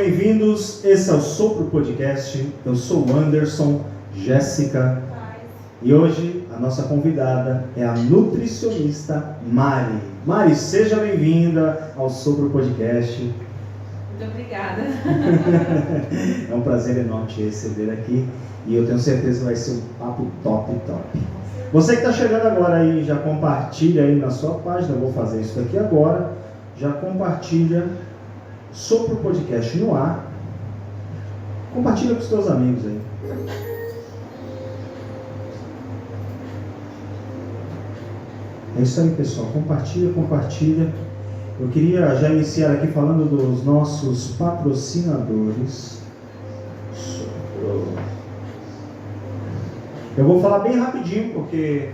bem-vindos. Esse é o Sopro Podcast. Eu sou o Anderson, Jéssica. E hoje a nossa convidada é a nutricionista Mari. Mari, seja bem-vinda ao Sopro Podcast. Muito obrigada. É um prazer enorme te receber aqui. E eu tenho certeza que vai ser um papo top. Você que está chegando agora aí, já compartilha aí na sua página. Eu vou fazer isso aqui agora. Já compartilha Sopro Podcast no ar. Compartilha com os teus amigos aí. É isso aí, pessoal. Compartilha. Eu queria já iniciar aqui falando dos nossos patrocinadores. Eu vou falar bem rapidinho, porque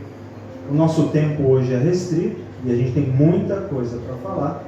o nosso tempo hoje é restrito e a gente tem muita coisa para falar.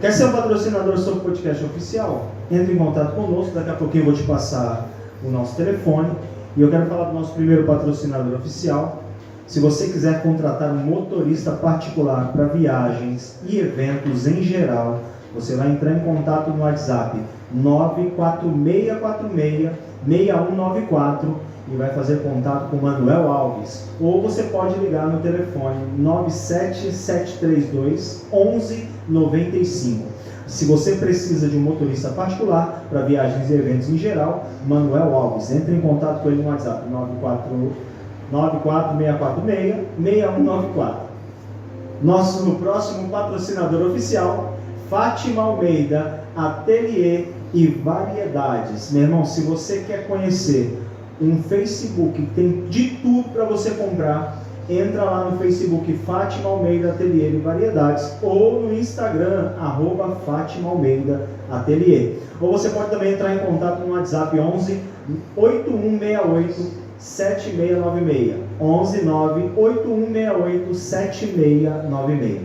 Quer ser um patrocinador sobre o podcast oficial? Entre em contato conosco, daqui a pouquinho eu vou te passar o nosso telefone. E eu quero falar do nosso primeiro patrocinador oficial. Se você quiser contratar um motorista particular para viagens e eventos em geral, você vai entrar em contato no WhatsApp 946466194 e vai fazer contato com o Manuel Alves. Ou você pode ligar no telefone 977321195. Se você precisa de um motorista particular para viagens e eventos em geral, Manuel Alves. Entre em contato com ele no WhatsApp 946466194. Nosso próximo patrocinador oficial, Fátima Almeida, Ateliê e Variedades. Meu irmão, se você quer conhecer um Facebook que tem de tudo para você comprar, entra lá no Facebook Fátima Almeida Ateliê e Variedades ou no Instagram @Fátima Almeida Ateliê. Ou você pode também entrar em contato no WhatsApp 11 8168 7696 119 8168 7696.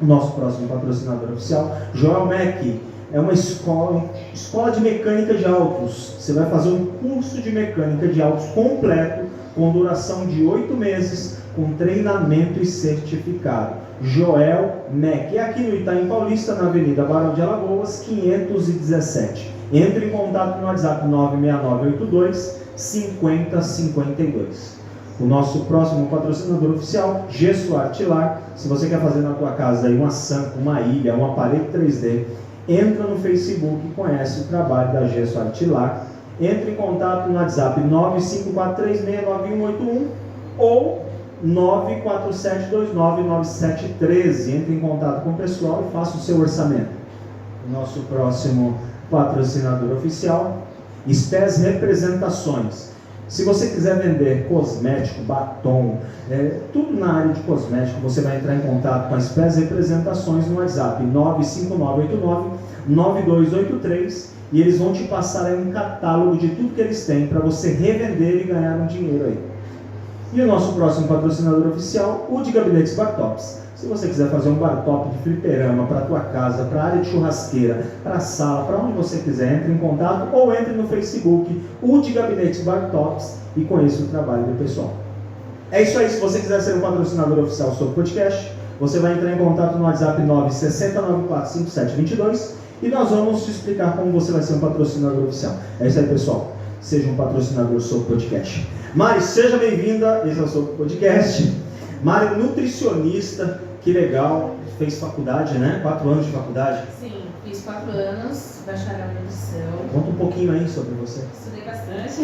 O nosso próximo patrocinador oficial, Joel Mac, é uma escola de mecânica de autos. Você vai fazer um curso de mecânica de autos completo, com duração de 8 meses, com treinamento e certificado. Joel Mac, é aqui no Itaim Paulista, na Avenida Barão de Alagoas, 517. Entre em contato no WhatsApp 96982 5052. O nosso próximo patrocinador oficial, Gesso Artilar. Se você quer fazer na tua casa aí uma sampa, uma ilha, uma parede 3D, entra no Facebook e conhece o trabalho da Gesso Artilar. Entre em contato no WhatsApp 954369181 ou 947299713. Entre em contato com o pessoal e faça o seu orçamento. O nosso próximo patrocinador oficial, SPES Representações. Se você quiser vender cosmético, batom, tudo na área de cosmético, você vai entrar em contato com a SPES Representações no WhatsApp 95989-9283 e eles vão te passar aí um catálogo de tudo que eles têm para você revender e ganhar um dinheiro aí. E o nosso próximo patrocinador oficial, o de Gabinetes Bartops. Se você quiser fazer um bar-top de fliperama para a tua casa, para a área de churrasqueira, para a sala, para onde você quiser, entre em contato ou entre no Facebook, o de Gabinetes Bartops, e conheça o trabalho do pessoal. É isso aí. Se você quiser ser um patrocinador oficial sobre o podcast, você vai entrar em contato no WhatsApp 960945722 e nós vamos te explicar como você vai ser um patrocinador oficial. É isso aí, pessoal. Seja um patrocinador sobre o podcast. Mari, seja bem-vinda. Esse é o Sobre o Podcast. Mari, nutricionista. Que legal, fez faculdade, né? 4 anos de faculdade? Sim, fiz 4 anos, bacharel em nutrição. Conta um pouquinho aí sobre você. Estudei bastante.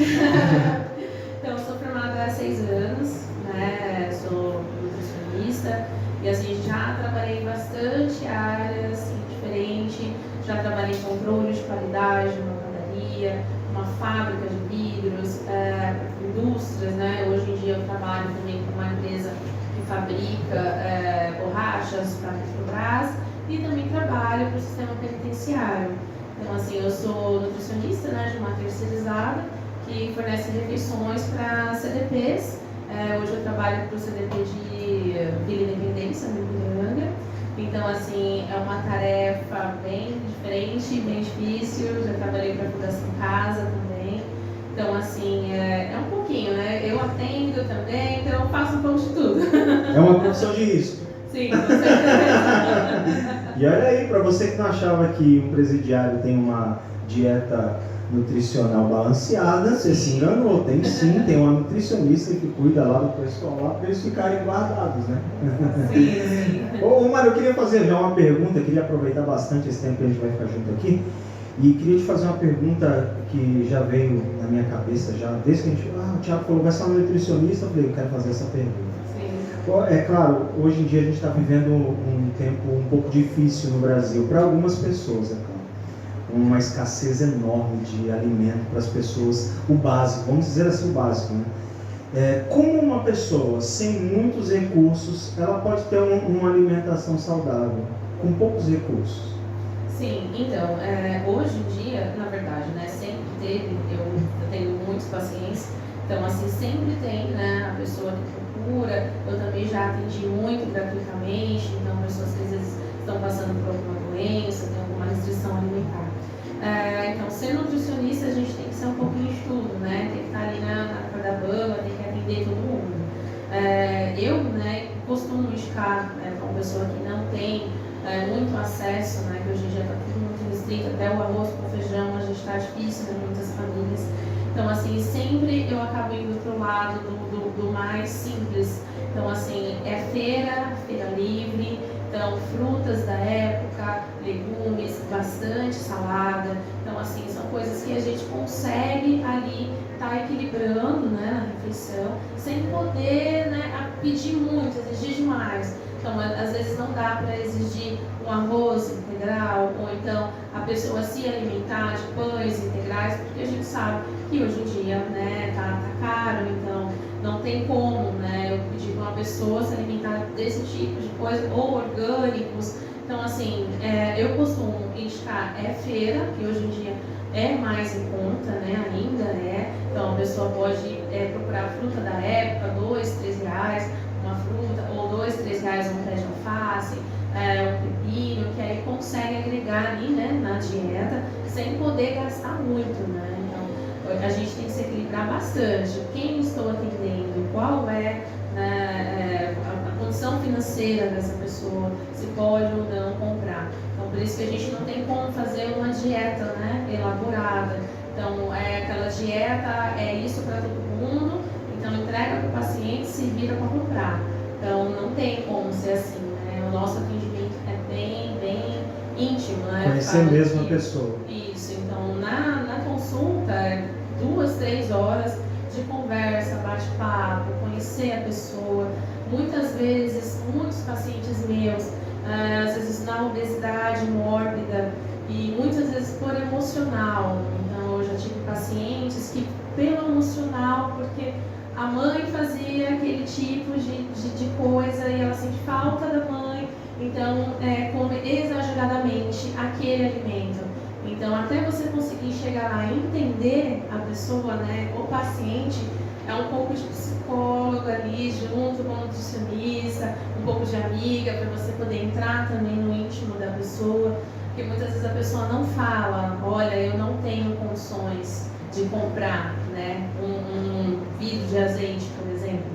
Então, sou formada há 6 anos, né? Sou nutricionista e assim, já trabalhei em bastante áreas assim, diferente. Já trabalhei em controle de qualidade, numa padaria, uma fábrica de vidros, indústrias, né? Hoje em dia eu trabalho também com uma empresa que fabrica borrachas para a Petrobras e também trabalho para o sistema penitenciário. Então, assim, eu sou nutricionista, né, de uma terceirizada que fornece refeições para CDPs. Hoje eu trabalho para o CDP de Vila Independência, no Ipiranga. Então, assim, é uma tarefa bem diferente, bem difícil. Já trabalhei para a Fundação Casa também. Então, assim, é um pouquinho, né? Eu atendo também, então eu faço um pouco de tudo. É uma profissão de risco. Sim, com certeza. E olha aí, para você que não achava que um presidiário tem uma dieta nutricional balanceada, você se enganou. Tem sim, tem uma nutricionista que cuida lá do pessoal lá para eles ficarem guardados, né? Sim, sim. Ô Mário, eu queria fazer já uma pergunta, queria aproveitar bastante esse tempo que a gente vai ficar junto aqui. E queria te fazer uma pergunta que já veio na minha cabeça, já desde que a gente. O Thiago falou, vai ser um nutricionista, eu falei, eu quero fazer essa pergunta. É claro, hoje em dia a gente está vivendo um tempo um pouco difícil no Brasil, para algumas pessoas, é claro. Uma escassez enorme de alimento para as pessoas, o básico, vamos dizer assim, o básico, né? Como uma pessoa sem muitos recursos, ela pode ter uma alimentação saudável, com poucos recursos? Sim, então, hoje em dia, na verdade, né, sempre teve, eu tenho muitos pacientes, então assim, sempre tem, né, a pessoa que procura, eu também já atendi muito gratuitamente, então pessoas que às vezes estão passando por alguma doença, tem alguma restrição alimentar. Então, ser nutricionista, a gente tem que ser um pouquinho de tudo, né, tem que estar ali na corda bamba, tem que atender todo mundo. Eu, né, costumo indicar para uma pessoa que não tem muito acesso, né, que hoje em dia está tudo muito restrito, até o arroz com feijão, a gente está difícil em muitas famílias. Então, assim, sempre eu acabo indo para o lado do mais simples. Então, assim, feira livre, então frutas da época, legumes, bastante salada. Então, assim, são coisas que a gente consegue ali estar equilibrando, né, na refeição, sem poder, né, pedir muito, exigir demais. Então, às vezes não dá para exigir um arroz integral, ou então a pessoa se alimentar de pães integrais, porque a gente sabe que hoje em dia, né, tá caro, então não tem como, né, eu pedir para uma pessoa se alimentar desse tipo de coisa, ou orgânicos. Então, assim, eu costumo indicar feira, que hoje em dia é mais em conta, né, ainda é. Então, a pessoa pode procurar a fruta da época, R$2, R$3, uma fruta, ou R$2, R$3 um pé de alface, um pepino, que aí consegue agregar ali, né, na dieta, sem poder gastar muito, né. Então, a gente tem que se equilibrar bastante. Quem estou atendendo, qual é, né, a condição financeira dessa pessoa, se pode ou não comprar. Então, por isso que a gente não tem como fazer uma dieta, né, elaborada. Então, aquela dieta é isso para todo mundo, então entrega para o paciente, se vira para comprar. Então, não tem como ser assim, né? O nosso atendimento é bem íntimo, né? Conhecer mesmo a pessoa. Isso, então na consulta, 2, 3 horas de conversa, bate-papo, conhecer a pessoa. Muitas vezes, muitos pacientes meus, às vezes na obesidade mórbida e muitas vezes por emocional. Então, eu já tive pacientes que pelo emocional, porque a mãe fazia aquele tipo de coisa e ela sente falta da mãe, então come exageradamente aquele alimento. Então, até você conseguir chegar lá e entender a pessoa, né, o paciente, é um pouco de psicólogo ali, junto com o nutricionista, um pouco de amiga, para você poder entrar também no íntimo da pessoa, porque muitas vezes a pessoa não fala, olha, eu não tenho condições de comprar, né, um vidro de azeite, por exemplo.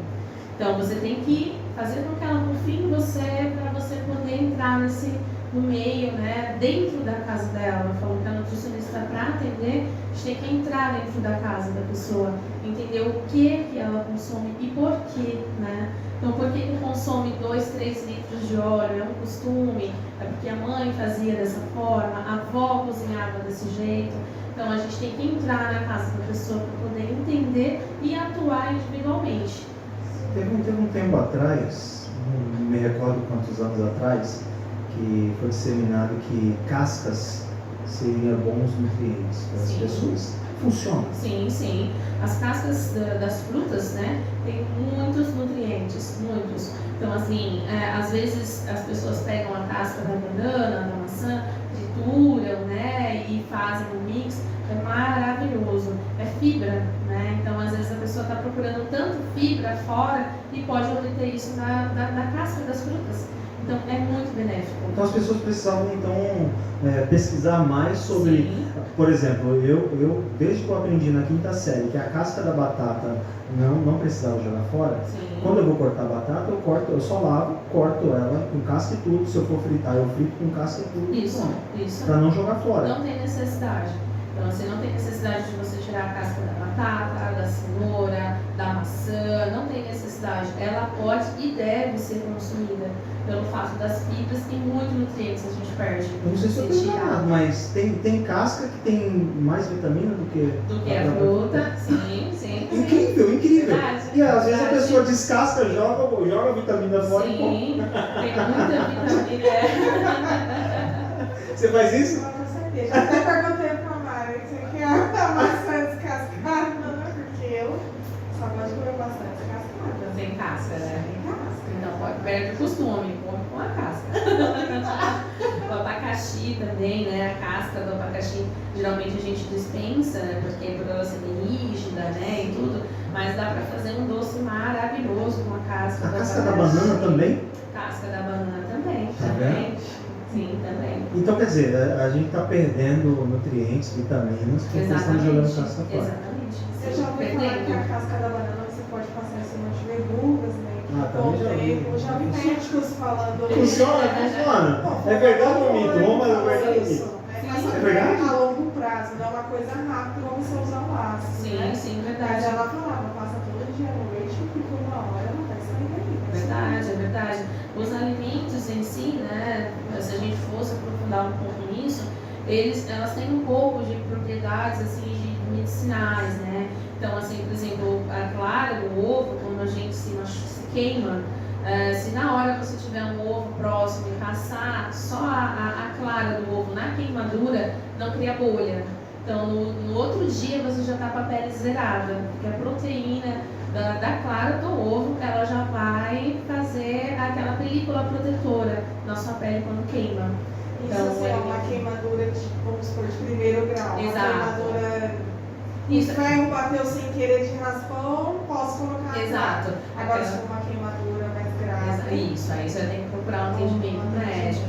Então, você tem que fazer com que ela confie em você, para você poder entrar no meio, né, dentro da casa dela. Eu falo que a nutricionista, para atender, a gente tem que entrar dentro da casa da pessoa, entender o que ela consome e por quê, né? Então, por que consome 2, 3 litros de óleo? É um costume? É porque a mãe fazia dessa forma, a avó cozinhava desse jeito. Então, a gente tem que entrar na casa da pessoa para poder entender e atuar individualmente. Teve um tempo atrás, não me recordo quantos anos atrás, que foi disseminado que cascas seriam bons nutrientes para as pessoas. Funciona? Sim, sim. As cascas das frutas, né, tem muitos nutrientes, muitos. Então, assim, às vezes as pessoas pegam a casca da banana, da maçã, trituram, né, e fazem um mix. É maravilhoso. É fibra, né? Então, às vezes a pessoa está procurando tanto fibra fora e pode obter isso da casca das frutas. Então é muito benéfico. Então as pessoas precisavam então pesquisar mais sobre, Sim. por exemplo, eu desde que eu aprendi na quinta série que a casca da batata não precisava jogar fora. Sim. Quando eu vou cortar a batata, eu só lavo, corto ela com casca e tudo. Se eu for fritar, eu frito com casca e tudo. Isso. Para não jogar fora. Não tem necessidade. Então, assim, não tem necessidade de você tirar a casca da batata, da cenoura, da maçã, não tem necessidade. Ela pode e deve ser consumida pelo fato das fibras e muitos nutrientes a gente perde. Eu não sei se eu estou enganado, mas tem casca que tem mais vitamina do que a fruta. Sim. Incrível. Verdade, E às vezes a verdade. pessoa descasca, joga a vitamina fora e come. Sim, tem muita vitamina. Você faz isso? Com certeza. Até perguntei pra Mari, você quer a maçã descascada? Porque eu só gosto de comer maçã descascada. Sem casca, né? Sem casca. Então, perde o costume, come com a casca. O abacaxi também, né? A casca do abacaxi, geralmente a gente dispensa, né? Porque por ela ser bem rígida, né? E tudo. Mas dá pra fazer um doce maravilhoso com a casca A do casca abacaxi. da banana também? Casca da banana também. Tá vendo? Sim, também. Então quer dizer, a gente está perdendo nutrientes, vitaminas, porque estamos jogando casca fora. Exatamente. Você já ouviu falar que a casca da banana você pode passar em cima de verduras, né? Também já ouvi. Eu já vi médicos falando. Funciona. É verdade ou mito? Vamos fazer a verdade ou mito? É verdade? a longo prazo, não é uma coisa rápida como você usar o ácido. Né? Sim, Mas verdade. ela falava, passa todo dia à noite e por uma hora ela vai sair daí. É verdade. Os alimentos em si, né, se a gente fosse aprofundar um pouco nisso, elas têm um pouco de propriedades assim, de medicinais, né? Então, assim, por exemplo, a clara do ovo, quando a gente se queima, se na hora você tiver um ovo próximo e passar só a clara do ovo na queimadura, não cria bolha. Então, no outro dia você já está com a pele zerada, porque a proteína da clara do ovo, ela já vai fazer aquela película protetora na sua pele quando queima. Isso Então, assim, é uma queimadura de, vamos supor, de primeiro grau. Exato. Uma queimadura. Isso. O ferro bateu sem querer de raspão, posso colocar. Exato. Agora, se for uma queimadura mais grave. Isso, aí você tem que procurar um atendimento médico.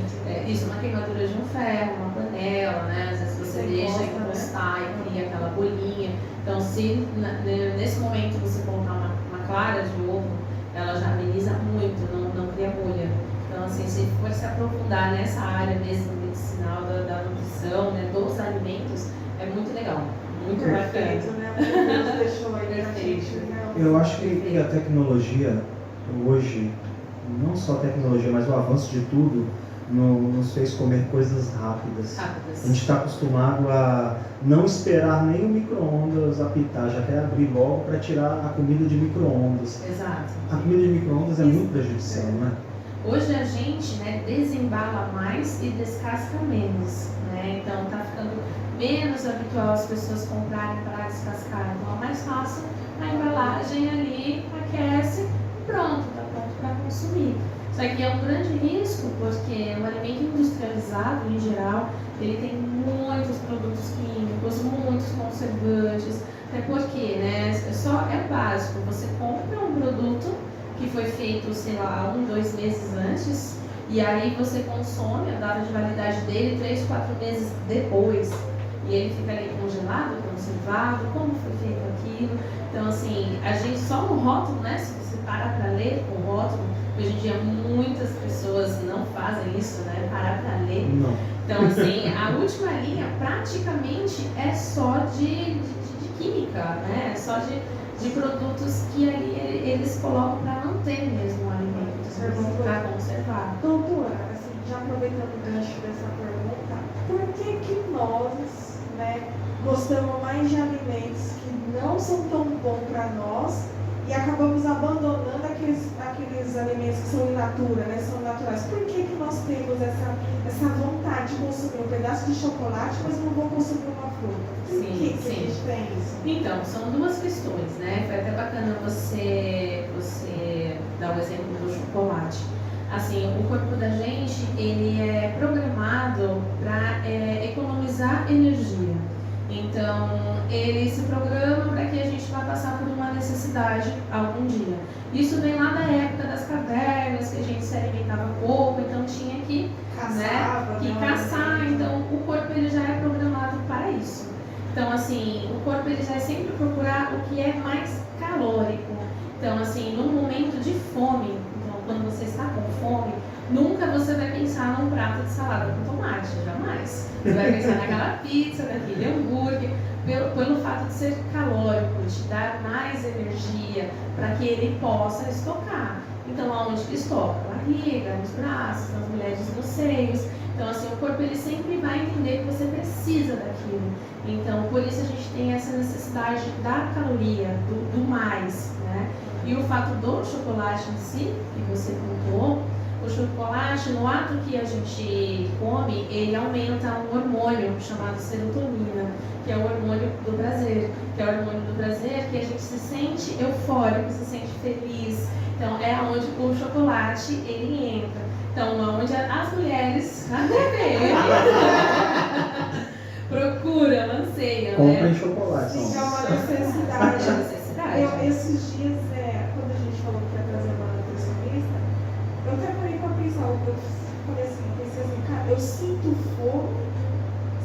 Isso, uma queimadura de um ferro, uma panela, né? Às vezes você deixa encostar e cria aquela bolinha. Então, se nesse momento você colocar uma clara de ovo, ela já ameniza muito, não cria bolha. Então, assim, se for se aprofundar nessa área mesmo medicinal da nutrição, né, dos alimentos, é muito legal, muito Perfeito, bacana. né? Deus deixou aí pra Perfeito. gente, né? Eu acho que a tecnologia hoje, não só a tecnologia, mas o avanço de tudo, nos fez comer coisas rápidas. A gente está acostumado a não esperar nem o micro-ondas apitar, já quer abrir logo para tirar a comida de micro-ondas. Exato. A comida de micro-ondas é muito prejudicial, não é? Hoje a gente, né, desembala mais e descasca menos, né? Então tá ficando menos habitual as pessoas comprarem para descascar. Então é mais fácil a embalagem ali, aquece e pronto, tá pronto para consumir. Isso aqui é um grande risco, porque o alimento industrializado, em geral, ele tem muitos produtos químicos, muitos conservantes, até porque, né, é básico, você compra um produto que foi feito, sei lá, 1, 2 meses antes, e aí você consome a data de validade dele 3, 4 meses depois, e ele fica ali congelado, conservado, como foi feito aquilo. Então, assim, a gente só no rótulo, né, se você parar para ler com o rótulo, hoje em dia muitas pessoas não fazem isso, né, parar para ler. Não. Então, assim, a última linha praticamente é só de química, né, só de produtos que ali eles colocam para manter mesmo o alimento, para conservar. Doutora, assim, já aproveitando o gancho dessa pergunta, por que nós, né, gostamos mais de alimentos que não são tão bons para nós e acabamos abandonando aqueles alimentos que são in natura, né, são naturais? Por que nós temos essa vontade de consumir um pedaço de chocolate, mas não vou consumir uma fruta? Por que a gente tem isso? Então, são duas questões, né? Foi até bacana você dar o exemplo do chocolate. Assim, o corpo da gente, ele é programado para economizar energia. Então, ele se programa para que a gente vai passar por uma necessidade algum dia. Isso vem lá da época das cavernas, que a gente se alimentava pouco, então tinha que caçar. Então o corpo ele já é programado para isso. Então assim, o corpo ele vai sempre procurar o que é mais calórico. Então assim, num momento de fome, então quando você está com fome, nunca você vai pensar num prato de salada com tomate, jamais. Você vai pensar naquela pizza, naquele hambúrguer, pelo fato de ser calórico, de dar mais energia para que ele possa estocar. Então, aonde que estoca? Barriga, nos braços, nas mulheres nos seios. Então, assim, o corpo ele sempre vai entender que você precisa daquilo. Então, por isso a gente tem essa necessidade da caloria, do mais, né? E o fato do chocolate em si, que você contou, o chocolate, no ato que a gente come, ele aumenta um hormônio chamado serotonina, que é o hormônio do prazer, que é o hormônio do prazer que a gente se sente eufórico, se sente feliz. Então, é onde o chocolate, ele entra. Então, onde as mulheres, a TPM, procuram, anseiam, Comprem chocolate. Sim, é uma necessidade. É uma necessidade. Esses dias, quando a gente falou que ia trazer uma nutricionista, eu até parei pra pensar, eu pensei assim, cara, eu sinto fome?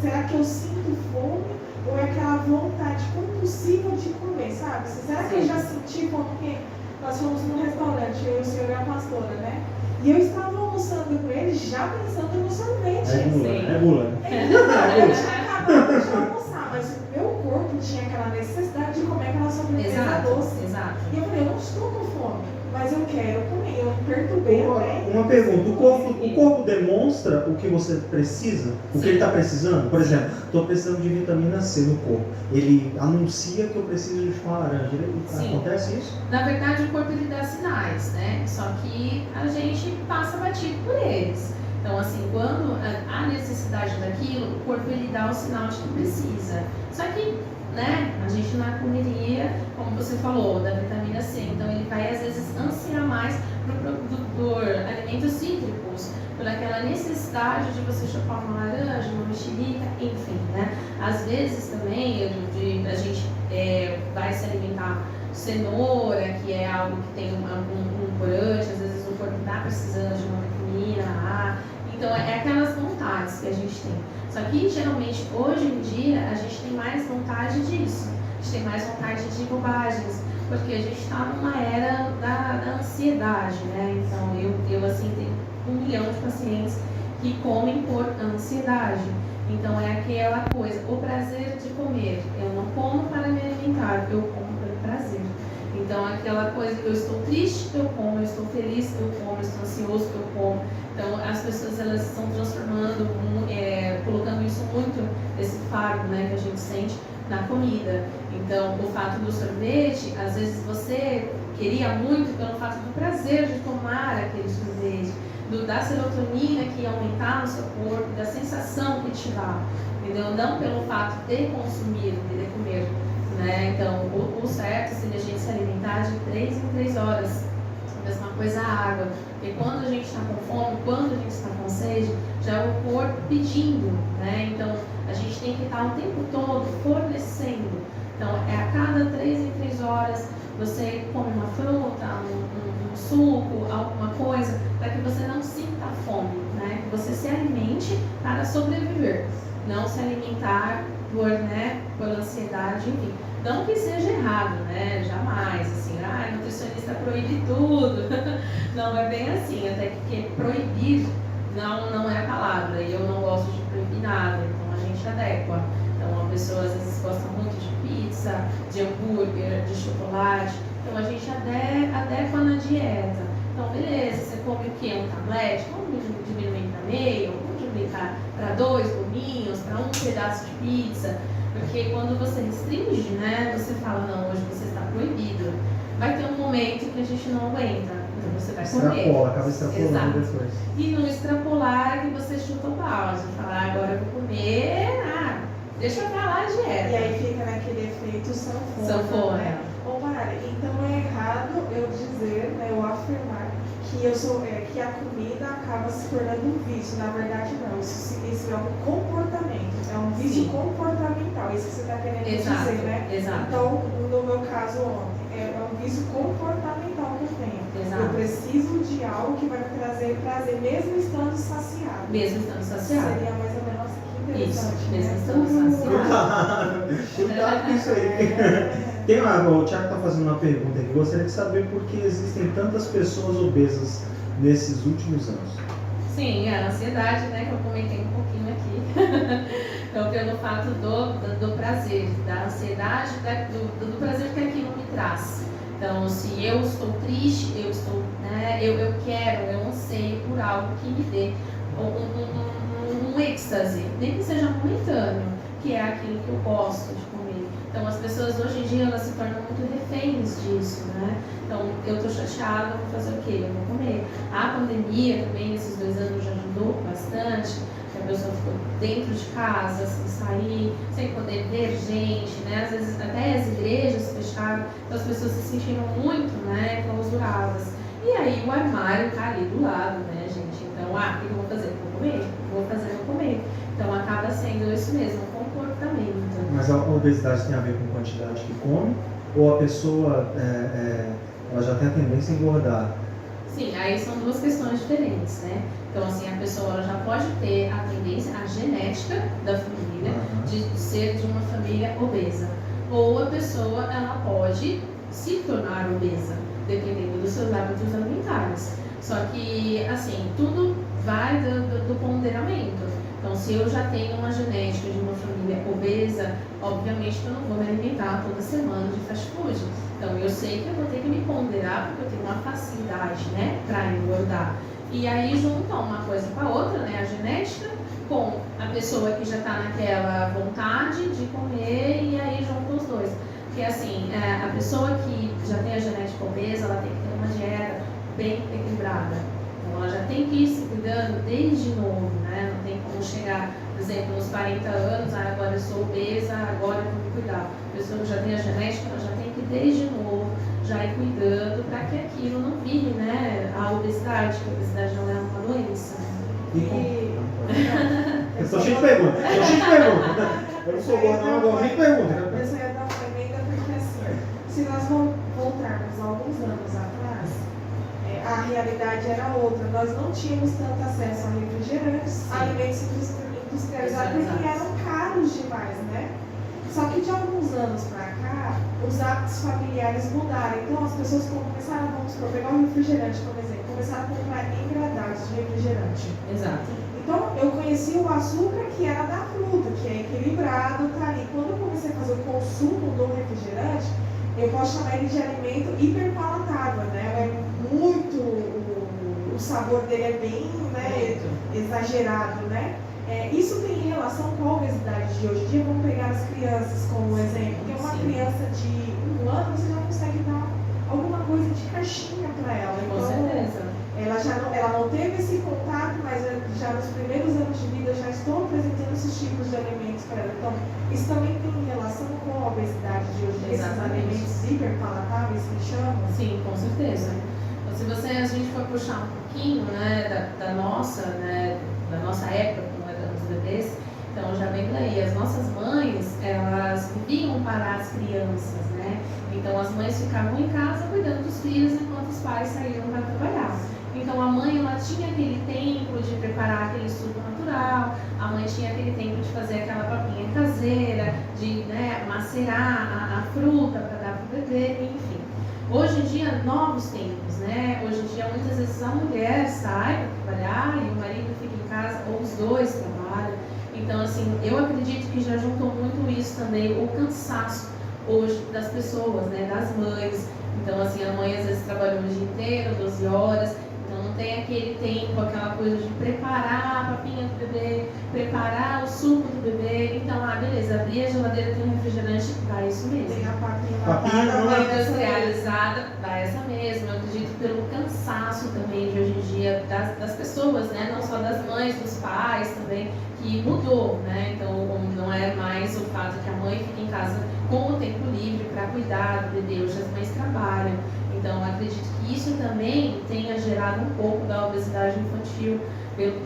Será que eu sinto fome? Ou é aquela vontade compulsiva de comer, sabe? Será que eu já senti fome? Porque nós fomos num restaurante, eu e o senhor e a pastora, né? E eu estava almoçando com ele já pensando no sorvete. É gula. Eu tinha acabado de almoçar, mas o meu corpo tinha aquela necessidade de comer aquela sobremesa doce. Exato. E eu falei, eu não estou com fome, mas eu quero comer. Eu me perturbei. Uma pergunta, o corpo demonstra o que você precisa? O que ele está precisando? Por exemplo, estou precisando de vitamina C no corpo. Ele anuncia que eu preciso de uma laranja. Acontece isso? Na verdade, o corpo ele dá sinais, né? Só que a gente passa batido por eles. Então, assim, quando há necessidade daquilo, o corpo ele dá o sinal de que precisa. Só que, né, a gente na correria, como você falou, da vitamina C, então ele vai às vezes ansiar mais por alimentos cítricos, por aquela necessidade de você chupar uma laranja, uma mexerica, enfim, né? Às vezes também a gente vai se alimentar cenoura, que é algo que tem um corante, às vezes o corpo está precisando de uma vitamina A. Então, é aquelas vontades que a gente tem. Só que, geralmente, hoje em dia, a gente tem mais vontade disso. A gente tem mais vontade de bobagens, porque a gente está numa era da ansiedade, né? Então, eu assim, tenho 1 milhão de pacientes que comem por ansiedade. Então, é aquela coisa, o prazer de comer. Eu não como para me alimentar, eu como pelo prazer. Então, aquela coisa que eu estou triste, eu como, eu estou feliz, eu como, eu estou ansioso, eu como. Então, as pessoas elas estão transformando, colocando isso muito, esse fardo, né, que a gente sente na comida. Então, o fato do sorvete, às vezes você queria muito pelo fato do prazer de tomar aquele sorvete, da serotonina que ia aumentar no seu corpo, da sensação que te dá, entendeu? Não pelo fato de consumir, de comer. Né? Então, o certo seria a gente se alimentar de 3 em 3 horas. A mesma coisa a água. Porque quando a gente está com fome, quando a gente está com sede, já é o corpo pedindo. Né? Então, a gente tem que estar o tempo todo fornecendo. Então, a cada 3 em 3 horas, você come uma fruta, um suco, alguma coisa, para que você não sinta fome. Né? Que você se alimente para sobreviver. Não se alimentar por ansiedade, enfim. Não que seja errado, né? Jamais, assim, nutricionista proíbe tudo. Não é bem assim, até porque proibir não é a palavra, e eu não gosto de proibir nada, então a gente adequa. Então a pessoa às vezes gosta muito de pizza, de hambúrguer, de chocolate, então a gente adequa na dieta. Então beleza, você come o quê? Um tablete? Vamos diminuir para meio, vamos diminuir para 2 gominhos, para 1 pedaço de pizza. Porque quando você restringe, né, você fala, não, hoje você está proibido. Vai ter um momento que a gente não aguenta, então você vai comer. Acaba extrapolando depois. E não extrapolar que você chuta o balde. Falar, agora eu vou comer, deixa pra lá a dieta. E aí fica naquele efeito sanfona. Sanfona. Né? Ô, missionária, então é errado eu dizer, né, eu afirmar que a comida acaba se tornando um vício. Na verdade, não. Isso é um comportamento. É um vício Sim. comportamental. Isso que você está querendo Exato, dizer, né? exato. Então, no meu caso ontem, é um vício comportamental que eu tenho. Exato. Eu preciso de algo que vai me trazer prazer, mesmo estando saciado. Mesmo estando saciado. Seria mais ou menos que Isso, interessante, mesmo né? estando saciado. Cuidado com isso aí. O Thiago está fazendo uma pergunta aqui. Gostaria de saber por que existem tantas pessoas obesas nesses últimos anos. Sim, a ansiedade, né, que eu comentei um pouquinho aqui. Então, pelo fato do prazer, da ansiedade, do prazer que aquilo me traz. Então, se eu estou triste, eu estou, né, eu quero, eu anseio por algo que me dê um êxtase, nem que seja momentâneo, que é aquilo que eu gosto de comer. Então, as pessoas hoje em dia, elas se tornam muito reféns disso, né? Então, eu tô chateada, vou fazer o quê? Eu vou comer. A pandemia também, nesses 2 anos, já ajudou bastante, que a pessoa ficou dentro de casa, sem sair, sem poder ver gente, né? Às vezes até as igrejas fecharam, então as pessoas se sentiram muito, né, clausuradas. E aí o armário tá ali do lado, né, gente? Então, o que eu vou fazer? Vou comer. Vou fazer, vou comer. Então, acaba sendo isso mesmo, um comportamento. Mas a obesidade tem a ver com quantidade que come? Ou a pessoa ela já tem a tendência a engordar? Sim, aí são 2 questões diferentes, né? Então, assim, a pessoa ela já pode ter a tendência, a genética da família, de ser de uma família obesa. Ou a pessoa, ela pode se tornar obesa, dependendo dos seus hábitos alimentares. Só que, assim, tudo vai do ponderamento. Então, se eu já tenho uma genética de uma família obesa, obviamente que eu não vou me alimentar toda semana de fast food. Então, eu sei que eu vou ter que me ponderar, porque eu tenho uma facilidade, né, para engordar. E aí, junta uma coisa com a outra, né, a genética, com a pessoa que já está naquela vontade de comer, e aí junta os dois. Porque, assim, a pessoa que já tem a genética obesa, ela tem que ter uma dieta bem equilibrada. Então, ela já tem que ir se cuidando desde novo, né? Não tem como chegar, por exemplo, nos 40 anos, agora eu sou obesa, agora eu vou me cuidar. A pessoa que já tem a genética, ela já tem que desde novo já ir cuidando para que aquilo não vire, né, a obesidade, que a obesidade não é uma doença. Eu estou cheio de perguntas. Eu não sou gordo, não, eu gosto de perguntas. Eu só ia dar uma emenda porque, assim, se nós voltarmos alguns anos atrás, a realidade era outra. Nós não tínhamos tanto acesso a refrigerantes, alimentos industrializados, porque eram caros demais, né? Só que de alguns anos para cá, os hábitos familiares mudaram. Então as pessoas começaram, vamos pegar um refrigerante como exemplo, começaram a comprar engradados de refrigerante. Exato. Então eu conheci o açúcar que era da fruta, que é equilibrado, tá ali. Quando eu comecei a fazer o consumo do refrigerante, eu posso chamar ele de alimento hiperpalatável, né? É muito, o sabor dele é bem, né, exagerado, né? Isso tem relação com a obesidade de hoje em dia. Vamos pegar as crianças como exemplo. Porque uma criança de 1 ano, você já consegue dar alguma coisa de caixinha para ela. Com certeza. Ela não teve esse contato, mas já nos primeiros anos de vida já estou apresentando esses tipos de alimentos para ela. Então, isso também tem relação com a obesidade de hoje, esses alimentos hiperpalatáveis que chamam? Sim, com certeza. Então, se a gente for puxar um pouquinho, né, da nossa época, como era dos bebês, então já vem daí. As nossas mães, elas viviam para as crianças, né? Então as mães ficavam em casa cuidando dos filhos enquanto os pais saíram para trabalhar. Então a mãe, ela tinha aquele tempo de preparar aquele suco natural, a mãe tinha aquele tempo de fazer aquela papinha caseira, de, né, macerar a fruta para dar para o bebê, enfim. Hoje em dia, novos tempos, né? Hoje em dia, muitas vezes a mulher sai para trabalhar e o marido fica em casa, ou os dois trabalham. Então, assim, eu acredito que já juntou muito isso também, o cansaço hoje das pessoas, né? Das mães. Então, assim, a mãe às vezes trabalhou o dia inteiro, 12 horas, então não tem aquele tempo, aquela coisa de preparar a papinha do bebê, preparar o suco do bebê. Então, beleza, abrir a geladeira, tem um refrigerante, vai isso mesmo. Tem a Papinha não é industrializada, vai essa mesmo. Eu acredito pelo cansaço também de hoje em dia das pessoas, né? Não só das mães, dos pais também, que mudou, né? Então não é mais o fato que a mãe fica em casa com o tempo livre para cuidar do bebê. Hoje as mães trabalham. Então acredito que isso também tenha gerado um pouco da obesidade infantil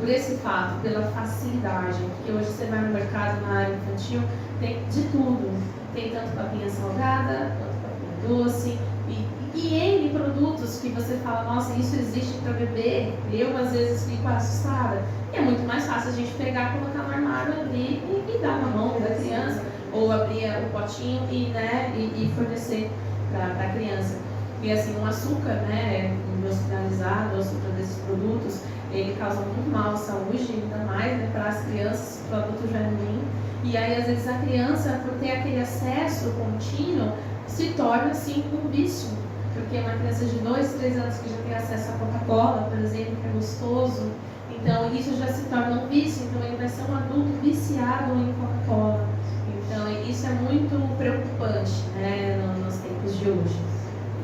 por esse fato, pela facilidade. Porque hoje você vai no mercado na área infantil, tem de tudo. Tem tanto papinha salgada, quanto papinha doce, e N produtos que você fala, nossa, isso existe para bebê. Eu às vezes fico assustada. E é muito mais fácil a gente pegar, colocar no armário, abrir e dar na mão da criança, ou abrir o potinho e fornecer para a criança. E assim, o açúcar, né, industrializado, o açúcar desses produtos, ele causa muito mal à saúde, ainda mais, né, para as crianças, o produto já é ruim. E aí, às vezes, a criança, por ter aquele acesso contínuo, se torna, assim, um vício. Porque uma criança de 2, 3 anos que já tem acesso à Coca-Cola, por exemplo, que é gostoso, então isso já se torna um vício, então ele vai ser um adulto viciado em Coca-Cola. Então isso é muito preocupante, né, nos tempos de hoje.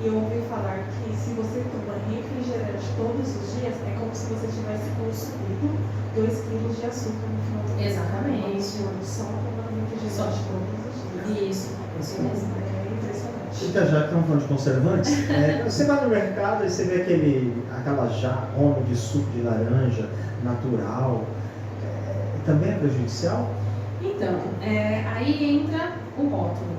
E eu ouvi falar que se você toma refrigerante todos os dias, é como se você tivesse consumido 2 quilos de açúcar no final do dia. Exatamente. Só tomando refrigerante todos os dias. Isso mesmo. É impressionante. Então, já que estamos falando de conservantes, você vai no mercado e você vê aquela jarrona de suco de laranja natural, também é prejudicial? Então, aí entra o rótulo.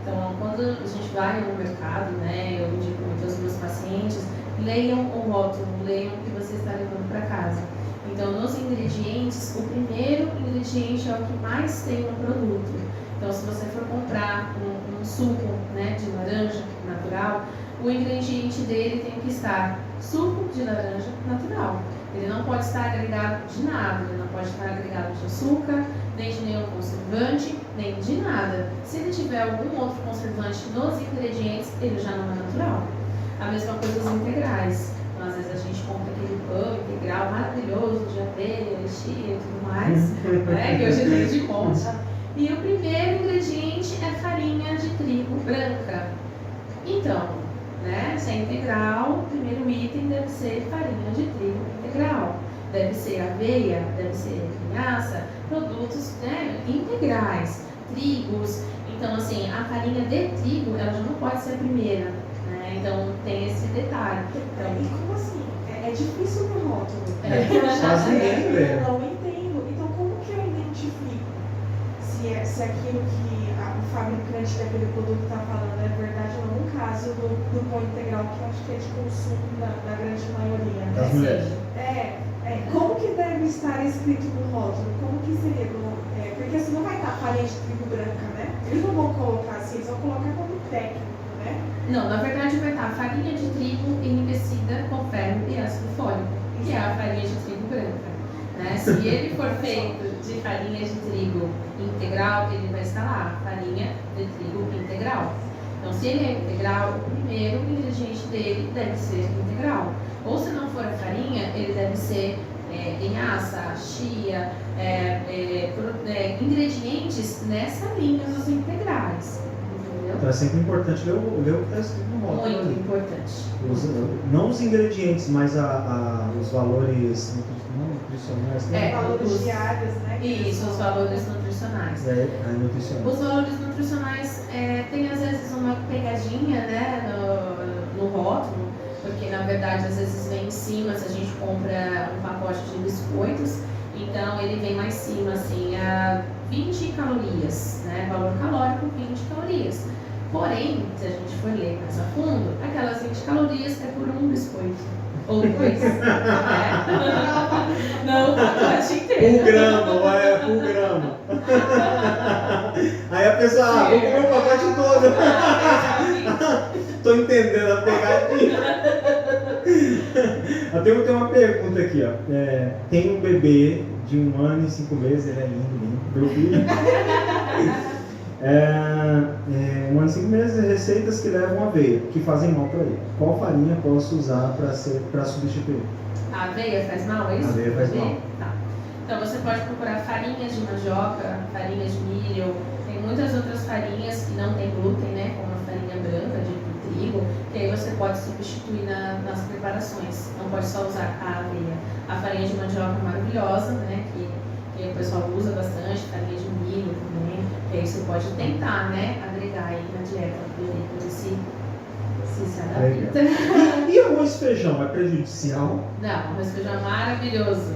Então, quando a gente vai no mercado, né, eu digo muito aos meus pacientes, leiam o rótulo, leiam o que você está levando para casa. Então, nos ingredientes, o primeiro ingrediente é o que mais tem no produto. Então, se você for comprar um suco, né, de laranja natural, o ingrediente dele tem que estar suco de laranja natural. Ele não pode estar agregado de nada, ele não pode estar agregado de açúcar, nem de nenhum conservante, nem de nada. Se ele tiver algum outro conservante nos ingredientes, ele já não é natural. A mesma coisa os integrais. Então, às vezes a gente compra aquele pão integral maravilhoso de abelha, chia e tudo mais, né, que hoje tem de monte. E o primeiro ingrediente é farinha de trigo branca. Então, né, se é integral, o primeiro item deve ser farinha de trigo integral. Deve ser aveia, deve ser linhaça, produtos, né, integrais, trigos. Então, assim, a farinha de trigo, ela já não pode ser a primeira, né? Então, tem esse detalhe. Então, E como assim? É difícil no rótulo. Quase ninguém vê. Eu não entendo. Então, como que eu identifico se aquilo que o fabricante daquele produto está falando é verdade ou não? No caso do pão integral, que eu acho que é de consumo da grande maioria. Das mulheres. Como que deve estar escrito no rótulo? Como que seria? Porque assim não vai estar farinha de trigo branca, né? Eles não vão colocar assim, eles vão colocar como técnico, né? não, na verdade vai estar farinha de trigo enriquecida com ferro e ácido fólico, que é a farinha de trigo branca. Né? Se ele for feito de farinha de trigo integral, ele vai estar lá, farinha de trigo integral. Então, se ele é integral, o primeiro ingrediente dele deve ser integral. Ou se não for a farinha, ele deve ser linhaça, chia, ingredientes nessa linha dos integrais. Entendeu? Então é sempre importante ler o que está escrito no rótulo Muito ali. importante. Não os ingredientes, mas os valores nutricionais. Né? Valores diários, né? Isso, os valores nutricionais. Nutricionais. Os valores nutricionais tem às vezes uma pegadinha, né, no rótulo, porque na verdade às vezes vem em cima, se a gente compra um pacote de biscoitos, então ele vem lá em cima assim, 20 calorias, né, valor calórico 20 calorias. Porém, se a gente for ler mais a fundo, aquelas 20 calorias é por um biscoito. Ou 2. Não, o pacote inteiro. Por grama. Aí a pessoa, vou comer o pacote todo. Tô entendendo a pegadinha. Eu tenho uma pergunta aqui, ó. Tem um bebê de 1 ano e 5 meses, ele é lindo, meu filho. 1 ano e 5 meses, receitas que levam aveia, que fazem mal para ele. Qual farinha posso usar para substituir? A aveia faz mal, é isso? A aveia faz mal. Tá. Então você pode procurar farinhas de mandioca, farinhas de milho, tem muitas outras farinhas que não tem glúten, né? Como a farinha branca de trigo, que aí você pode substituir nas preparações. Não pode só usar a aveia. A farinha de mandioca é maravilhosa, né? Que e o pessoal usa bastante, farinha de milho também, que aí você pode tentar, né, agregar aí na dieta para ver se adapta. E arroz e feijão é prejudicial? Não, arroz e feijão é maravilhoso.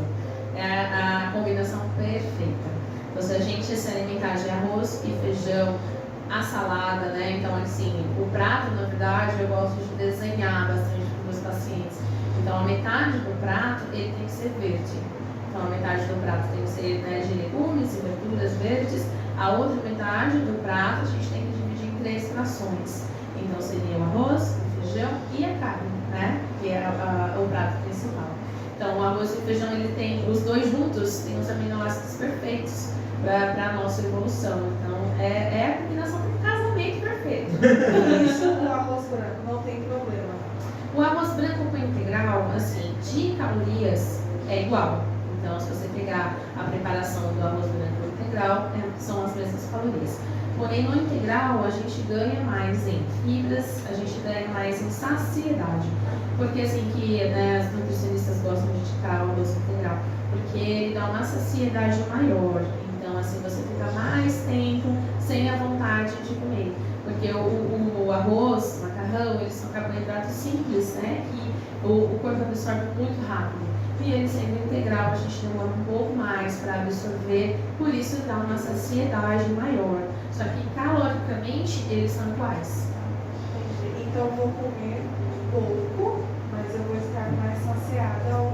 É a combinação perfeita. Então, se a gente se alimentar de arroz e feijão, a salada, né? Então, assim, o prato, na verdade, eu gosto de desenhar bastante com meus pacientes. Então, a metade do prato, ele tem que ser verde. Então, a metade do prato tem que ser, né, de legumes e verduras verdes. A outra metade do prato, a gente tem que dividir em 3 frações. Então, seria o arroz, o feijão e a carne, né? Que é o prato principal. Então, o arroz e o feijão, ele tem, os dois juntos, têm os aminoácidos perfeitos para a nossa evolução. Então, é a combinação de casamento perfeito. Isso, o arroz branco, não tem problema. O arroz branco com integral, assim, de calorias, é igual. Então, se você pegar a preparação do arroz branco com integral, são as mesmas calorias. Porém, no integral, a gente ganha mais em fibras, a gente ganha mais em saciedade. Porque assim que, né, as nutricionistas gostam de indicar o arroz integral, porque ele dá uma saciedade maior. Então, assim, você fica mais tempo sem a vontade de comer. Porque o arroz, o macarrão, eles são carboidratos simples, né, que o corpo absorve muito rápido. E ele sendo integral, a gente demora um pouco mais para absorver, por isso dá uma saciedade maior. Só que caloricamente eles são iguais. Entendi. Então eu vou comer pouco, mas eu vou estar mais saciada ao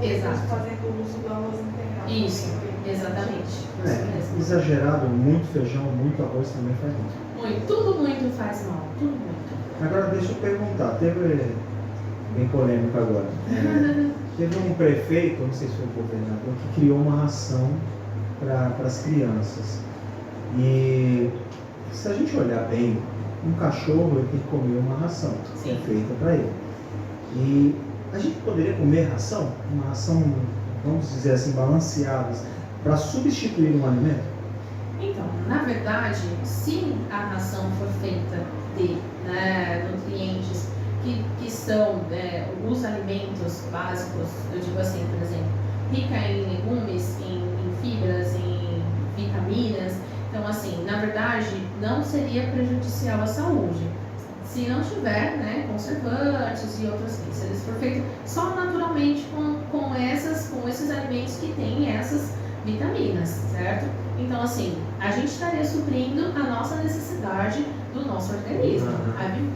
fazendo uso do arroz integral. Isso, exatamente. Isso mesmo. Exagerado, muito feijão, muito arroz também faz mal. Muito, tudo muito faz mal, tudo muito. Agora deixa eu perguntar, teve bem polêmico agora. Teve um prefeito, não sei se foi o governador, que criou uma ração para as crianças. E se a gente olhar bem, um cachorro ele tem que comer uma ração que é feita para ele. E a gente poderia comer ração, uma ração, vamos dizer assim, balanceada, para substituir um alimento? Então, na verdade, se a ração for feita de, né, nutrientes que são, né, os alimentos básicos, eu digo assim, por exemplo, rica em legumes, em fibras, em vitaminas. Então, assim, na verdade, não seria prejudicial à saúde. Se não tiver, né, conservantes e outras coisas. Se eles for feito só naturalmente com esses alimentos que têm essas vitaminas, certo? Então, assim, a gente estaria suprindo a nossa necessidade do nosso organismo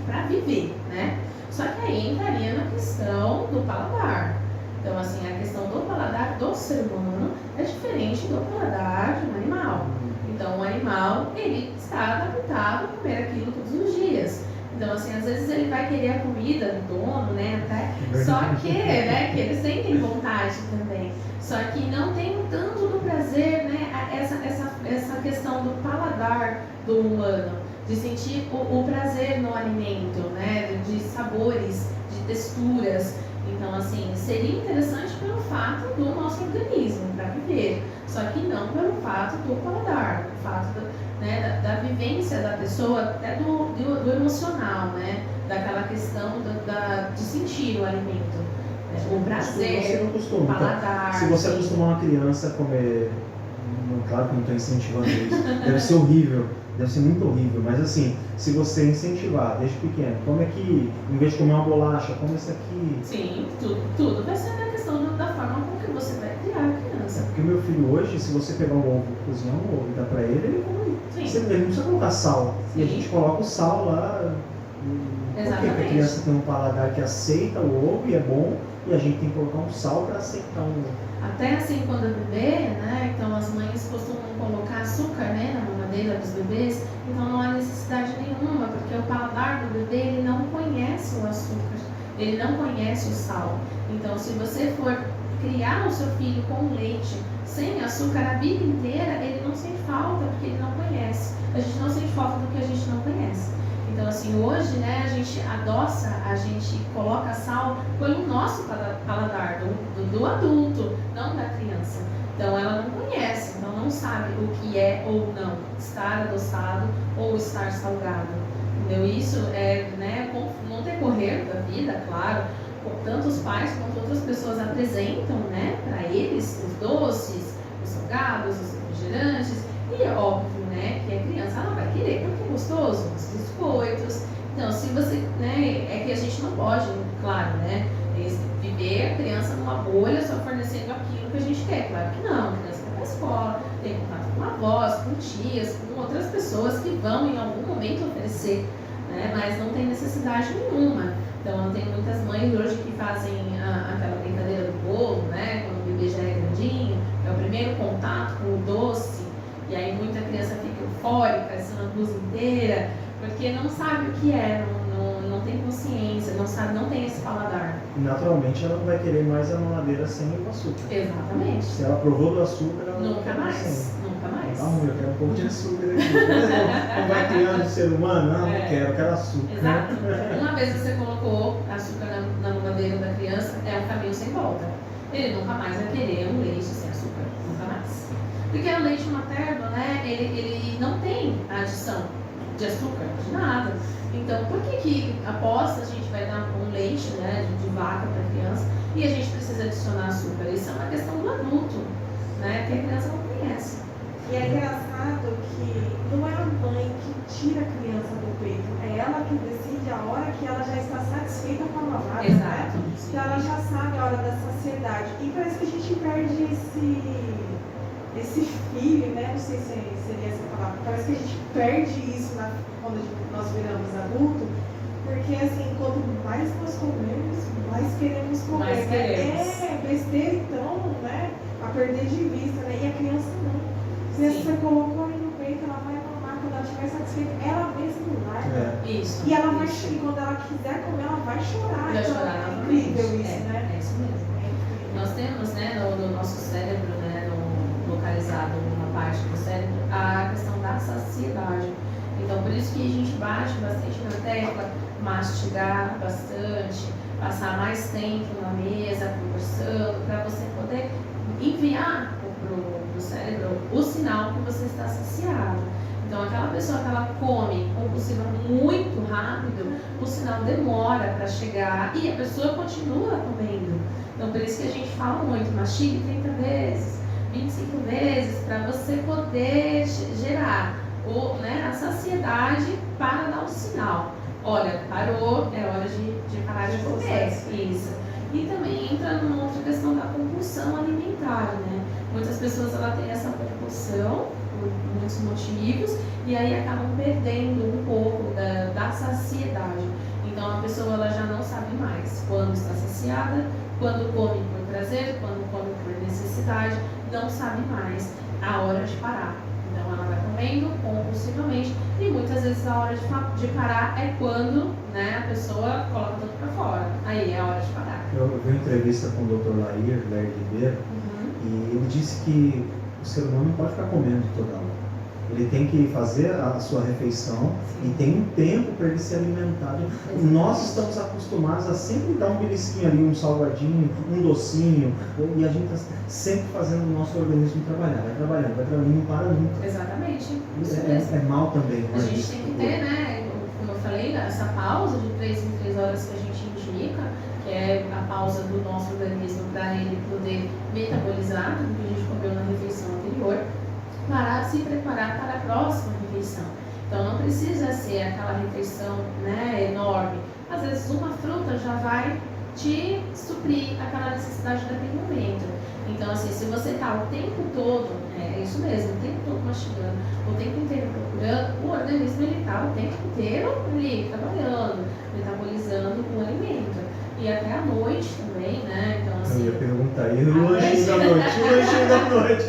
para viver, né? Só que aí entraria na questão do paladar. Então, assim, a questão do paladar do ser humano é diferente do paladar de um animal. Então, o animal, ele está adaptado a comer aquilo todos os dias. Então, assim, às vezes ele vai querer a comida do dono, né, até, só que, né, que eles sentem vontade também. Só que não tem tanto do prazer, né, essa questão do paladar do humano, de sentir o prazer no alimento, né, de sabores, de texturas. Então, assim, seria interessante pelo fato do nosso organismo para viver, só que não pelo fato do paladar, pelo fato né, da vivência da pessoa, até do emocional, né, daquela questão de sentir o alimento, né, o prazer, o paladar. Então, se você acostumar uma criança a comer, claro que não estou incentivando isso, deve ser horrível. Deve ser muito horrível, mas assim, se você incentivar desde pequeno, come aqui, em vez de comer uma bolacha, come isso aqui. Sim, tudo vai ser na questão da forma com que você vai criar a criança. Porque o meu filho hoje, se você pegar um ovo, cozinhar um ovo e dar pra ele come. Ele não precisa colocar sal. Sim. E a gente coloca o sal lá. Exatamente. Porque a criança tem um paladar que aceita o ovo e é bom, e a gente tem que colocar um sal para aceitar o ovo. Até assim, quando é bebê, né, então as mães costumam colocar açúcar, né, na mamadeira dos bebês, então não há necessidade nenhuma, porque o paladar do bebê, ele não conhece o açúcar, ele não conhece o sal. Então, se você for criar o seu filho com leite, sem açúcar, a vida inteira, ele não sente falta, porque ele não conhece. A gente não sente falta do que a gente não conhece. Então, assim, hoje, né, a gente adoça, a gente coloca sal pelo nosso paladar, do adulto, não da criança. Então, ela não conhece, então não sabe o que é ou não estar adoçado ou estar salgado. Entendeu? Isso é, né, no decorrer da vida, claro, tanto os pais quanto outras pessoas apresentam, né, para eles os doces, os salgados, os refrigerantes, e é óbvio, né, que a criança ela vai querer, porque é gostoso, os biscoitos. Então, se você, né, é que a gente não pode, claro, né, viver a criança numa bolha só fornecendo aquilo que a gente quer. Claro que não, a criança vai para a escola, tem contato com avós, com tias, com outras pessoas que vão em algum momento oferecer, né, mas não tem necessidade nenhuma. Então, tem muitas mães hoje que fazem aquela brincadeira do bolo, né, quando o bebê já é grandinho, é o primeiro contato com o doce, e aí muita criança fica eufórica, essa blusa inteira, porque não sabe o que é, não tem consciência, não sabe, não tem esse paladar. Naturalmente ela não vai querer mais a mamadeira sem o açúcar. Exatamente. Se ela provou do açúcar, ela não Nunca quer mais, sem. nunca mais. Não, eu quero um pouco de açúcar aqui. Não vai criando o ser humano? Não, não quero, eu quero açúcar. Exato. Uma vez você colocou açúcar na mamadeira da criança, é um caminho sem volta. Ele nunca mais vai querer um leite sem açúcar, nunca mais. Porque o leite materno, né, ele não tem adição de açúcar, de nada. Então, por que após a gente vai dar um leite, né, de vaca para a criança e a gente precisa adicionar açúcar? Isso é uma questão do adulto, né, que a criança não conhece. E é engraçado que não é a mãe que tira a criança do peito, é ela que decide a hora que ela já está satisfeita com a mamada, né? Exato. Então ela já sabe a hora da saciedade. E parece que a gente perde esse feeling, né? Não sei se seria essa palavra. Parece que a gente perde isso quando nós viramos adulto, porque assim, quanto mais nós comemos, mais queremos comer. Mais queremos. É besteira então, né? A perder de vista, né? E a criança não. Se você colocou ali no peito, ela vai mamar, quando ela estiver satisfeita, ela mesma larga. Isso. E ela vai, isso. e quando ela quiser comer, ela vai chorar. Vai Então, chorar é novamente. incrível isso, né? É isso mesmo. É incrível. Nós temos, né, no nosso cérebro, né, localizado numa parte do cérebro, a questão da saciedade. Então, por isso que a gente bate bastante na tecla, mastigar bastante, passar mais tempo na mesa, conversando, para você poder enviar para o cérebro o sinal que você está saciado. Então, aquela pessoa que ela come compulsiva muito rápido, o sinal demora para chegar e a pessoa continua comendo. Então, por isso que a gente fala muito, mastigue 30 vezes, 25 vezes, para você poder gerar a saciedade para dar o sinal. Olha, parou, é hora de parar de comer. Isso. E também entra numa outra questão da compulsão alimentar, né? Muitas pessoas têm essa compulsão por muitos motivos e aí acabam perdendo um pouco da saciedade. Então a pessoa ela já não sabe mais quando está saciada, quando come por prazer, quando come por necessidade, não sabe mais a hora de parar. Então ela vai comendo compulsivamente e muitas vezes a hora de parar é quando, né, a pessoa coloca tudo para fora. Aí é a hora de parar. Eu vi uma entrevista com o Dr. Lair Ribeiro, e ele disse que o ser humano não pode ficar comendo toda hora. Ele tem que fazer a sua refeição e tem um tempo para ele se alimentar. Nós estamos acostumados a sempre dar um belisquinho ali, um salgadinho, um docinho, e a gente está sempre fazendo o nosso organismo trabalhar. Vai trabalhando, não para nunca. Exatamente. É mal também. A gente tem que ter, né, como eu falei, essa pausa de 3 em 3 horas que a gente indica, que é a pausa do nosso organismo para ele poder metabolizar tudo que a gente comeu na refeição anterior, para se preparar para a próxima refeição. Então não precisa ser aquela refeição, né, enorme. Às vezes uma fruta já vai te suprir aquela necessidade daquele momento. Então assim, se você está o tempo todo, é isso mesmo, o tempo todo mastigando, o tempo inteiro procurando, o organismo ele está o tempo inteiro ali trabalhando, metabolizando o alimento. E até à noite também, né? Então, assim, eu ia perguntar, e o lanchinho da noite? O lanchinho da noite?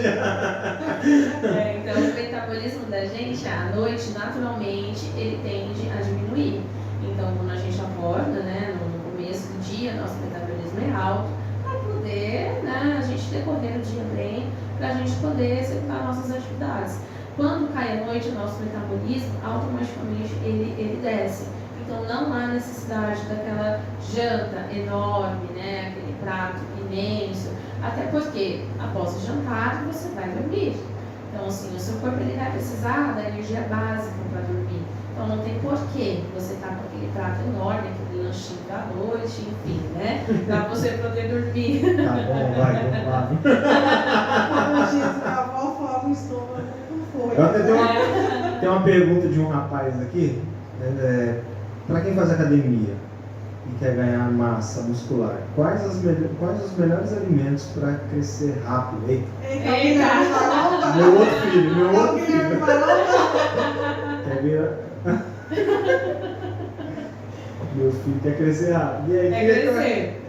Então, o metabolismo da gente, à noite, naturalmente, ele tende a diminuir. Então, quando a gente acorda, né, no começo do dia, nosso metabolismo é alto, para poder, né, a gente decorrer o dia bem, para a gente poder executar nossas atividades. Quando cai a noite, o nosso metabolismo, automaticamente, ele desce. Então não há necessidade daquela janta enorme, né? Aquele prato imenso, até porque após o jantar você vai dormir. Então assim, o seu corpo ele vai precisar da energia básica para dormir. Então não tem porquê você estar com aquele prato enorme, aquele lanchinho da noite, enfim, né? Para você poder dormir. Tá bom, vai, vamos lá. Como diz a avó, falava um estômago não foi. Eu até tem uma pergunta de um rapaz aqui, para quem faz academia e quer ganhar massa muscular, quais os melhores alimentos para crescer rápido? Eita. Meu outro filho. Quer ver? Meu filho quer crescer rápido. E aí, crescer.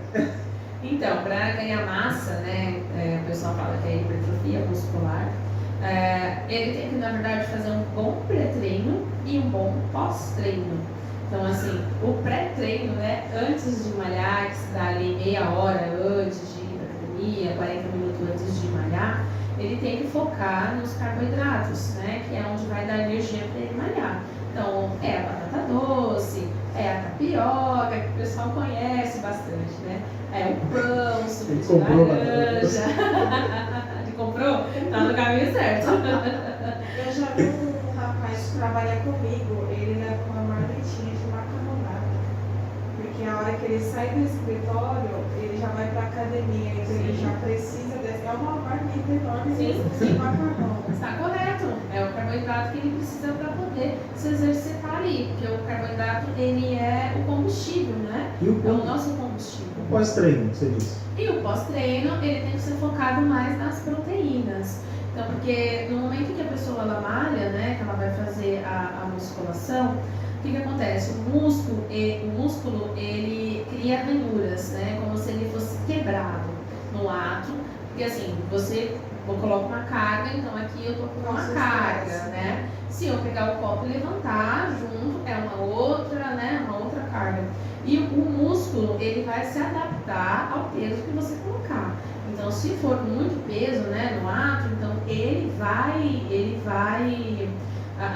Então, para ganhar massa, né, o pessoal fala que é hipertrofia muscular, ele tem que, na verdade, fazer um bom pré-treino e um bom pós-treino. Então, assim, o pré-treino, né, antes de malhar, que se dá ali meia hora antes de ir para academia, 40 minutos antes de malhar, ele tem que focar nos carboidratos, né, que é onde vai dar energia para ele malhar. Então, é a batata doce, é a tapioca, que o pessoal conhece bastante, né? É o pão, suco de laranja. Ele comprou? Tá no caminho certo. Eu já vi um rapaz que trabalha comigo, ele leva uma marmitinha de macarronada. Porque a hora que ele sai do escritório, ele já vai pra academia, então ele já precisa é uma marmita enorme de macarrão. Está correto. É o carboidrato que ele precisa para poder se exercitar ali. Porque o carboidrato, ele é o combustível, né? É o nosso combustível. O pós-treino, você disse. E o pós-treino, ele tem que ser focado mais nas proteínas. Então, porque no momento que a pessoa ela malha, né, que ela vai fazer a musculação, o que acontece? O músculo, ele cria ranhuras, né, como se ele fosse quebrado no ato. Porque assim, você coloca uma carga, então aqui eu tô com uma carga, né? Se eu pegar o copo e levantar junto, é uma outra carga. E o músculo, ele vai se adaptar ao peso que você colocar. Então, se for muito peso, né, no ato, então ele vai,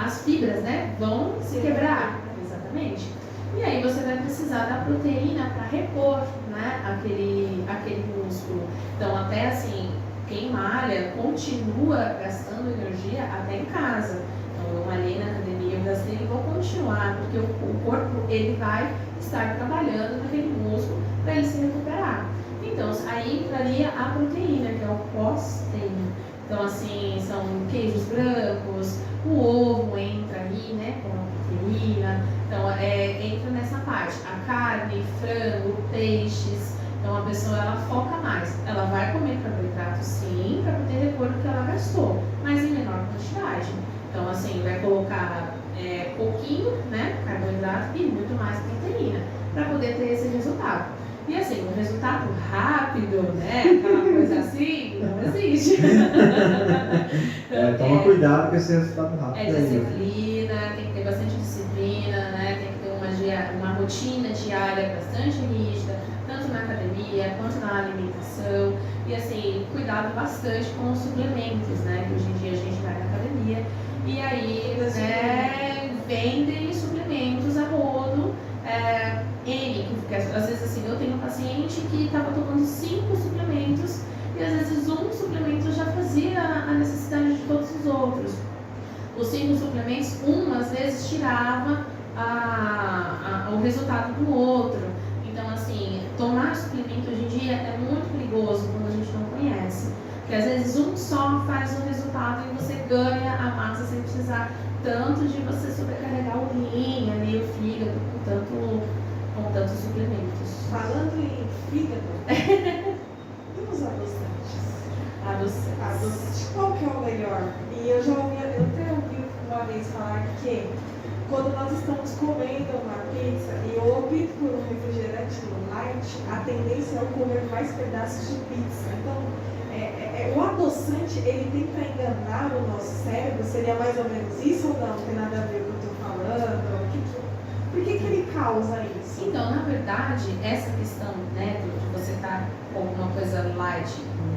as fibras, né, vão se quebrar, exatamente. E aí você vai precisar da proteína para repor, né, aquele músculo. Então, até assim, quem malha continua gastando energia até em casa. Então, eu malhei na academia, eu gastei e vou continuar, porque o corpo, ele vai estar trabalhando naquele músculo para ele se recuperar. Então, aí entraria a proteína, que é o pós-treino. Então, assim, são queijos brancos, o ovo entra aí, né, com a proteína. Então, entra nessa parte. A carne, frango, peixes. Então, a pessoa, ela foca mais. Ela vai comer carboidrato, sim, para poder repor o que ela gastou, mas em menor quantidade. Então, assim, vai colocar pouquinho, né, carboidrato e muito mais proteína, para poder ter esse resultado. E assim, o resultado rápido, né, aquela coisa assim, não existe. Então, toma cuidado com esse resultado rápido. É disciplina, tem que ter bastante disciplina, né, tem que ter uma rotina diária bastante rígida, tanto na academia quanto na alimentação. E assim, cuidado bastante com os suplementos, né, que hoje em dia a gente vai na academia. E aí, né, vendem suplementos a rodo, porque às vezes assim, eu tenho um paciente que estava tomando 5 suplementos e às vezes um suplemento já fazia a necessidade de todos os outros. Os 5 suplementos, às vezes tirava o resultado do outro. Então assim, tomar suplemento hoje em dia é muito perigoso quando a gente não conhece. Porque às vezes um só faz o resultado e você ganha a massa sem precisar tanto de você sobrecarregar o rim, ali, o fígado, com tantos suplementos. Falando em fígado, e os adoçantes? Adoçante, qual que é o melhor? E eu até ouvi uma vez falar que quando nós estamos comendo uma pizza e eu opto por um refrigerante light, a tendência é eu comer mais pedaços de pizza. Então, o adoçante, ele tenta enganar o nosso cérebro? Seria mais ou menos isso ou não? Não tem nada a ver com o que eu estou falando? Por que ele causa isso? Então, na verdade, essa questão, né, de você estar com alguma coisa light,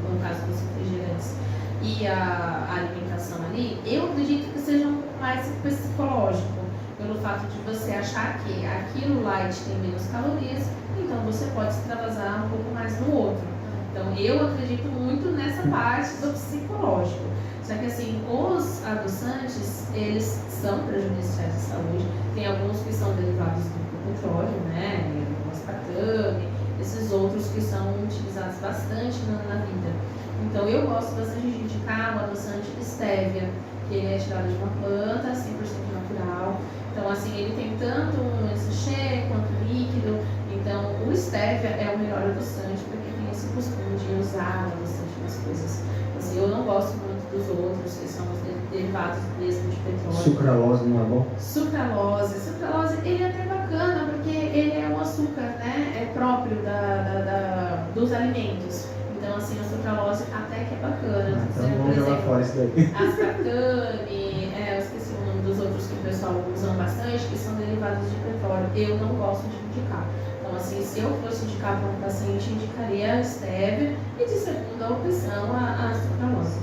no caso dos refrigerantes, e a alimentação ali, eu acredito que seja um pouco mais psicológico, pelo fato de você achar que aquilo light tem menos calorias, então você pode extravasar um pouco mais no outro. Então, eu acredito muito nessa parte do psicológico. Só que, assim, os adoçantes, eles são prejudiciais à saúde. Tem alguns que são derivados do petróleo, né? O aspartame. esses outros que são utilizados bastante na vida. Então eu gosto bastante de indicar o adoçante Stevia, que ele é tirado de uma planta 100% natural. Então assim, ele tem tanto em sachê quanto líquido. Então o Stevia é o melhor adoçante porque tem esse costume de usar o adoçante nas coisas. Assim, eu não gosto muito dos outros, que são os derivados mesmo de petróleo. Sucralose não é bom? Sucralose, ele é até bacana porque ele é um açúcar, né? É próprio dos alimentos. Então, assim, a sucralose até que é bacana. Então vamos jogar fora isso daí. Aspartame, eu esqueci o nome dos outros que o pessoal usa bastante, que são derivados de petróleo. Eu não gosto de indicar. Então, assim, se eu fosse indicar para um paciente, indicaria a stevia e de segunda opção a sucralose.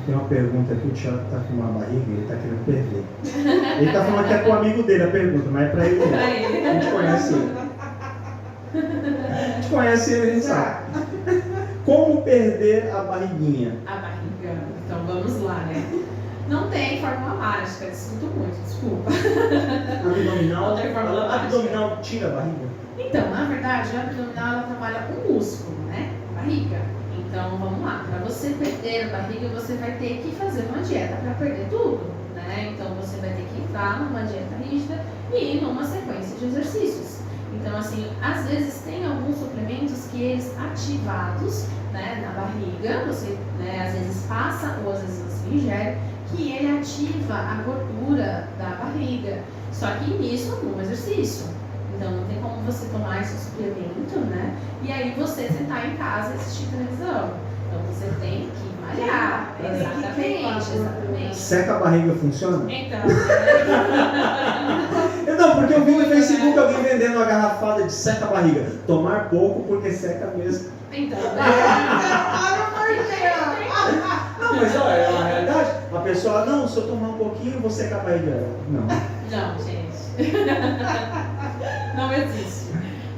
Tem uma pergunta aqui, o Thiago está com uma barriga, ele está querendo perder. Ele está falando que é com o amigo dele a pergunta, mas é para ele. A gente conhece ele. A gente conhece ele, a gente sabe. Como perder a barriguinha? A barriga, então vamos lá, né? Não tem fórmula mágica, sinto muito, desculpa. Abdominal, Não tem fórmula abdominal tira a barriga? Então, na verdade, a abdominal ela trabalha um músculo, né? A barriga. Então, vamos lá. Para você perder a barriga, você vai ter que fazer uma dieta para perder tudo, né? Então, você vai ter que entrar numa dieta rígida e numa sequência de exercícios. Então, assim, às vezes tem alguns suplementos que eles ativados, né, na barriga, você, né, às vezes passa ou às vezes você ingere, que ele ativa a gordura da barriga. Só que nisso, no exercício. Então, não tem como você tomar esse suplemento, né? E aí você sentar em casa e assistir televisão. Então, você tem que malhar. Exatamente. Seca a barriga funciona? Então. Não, porque eu vi no Facebook alguém vendendo uma garrafada de seca a barriga. Tomar pouco porque seca mesmo. Então, Não, mas olha, é uma realidade. A pessoa, não, se eu tomar um pouquinho, eu vou secar a barriga. Não, gente. Não existe.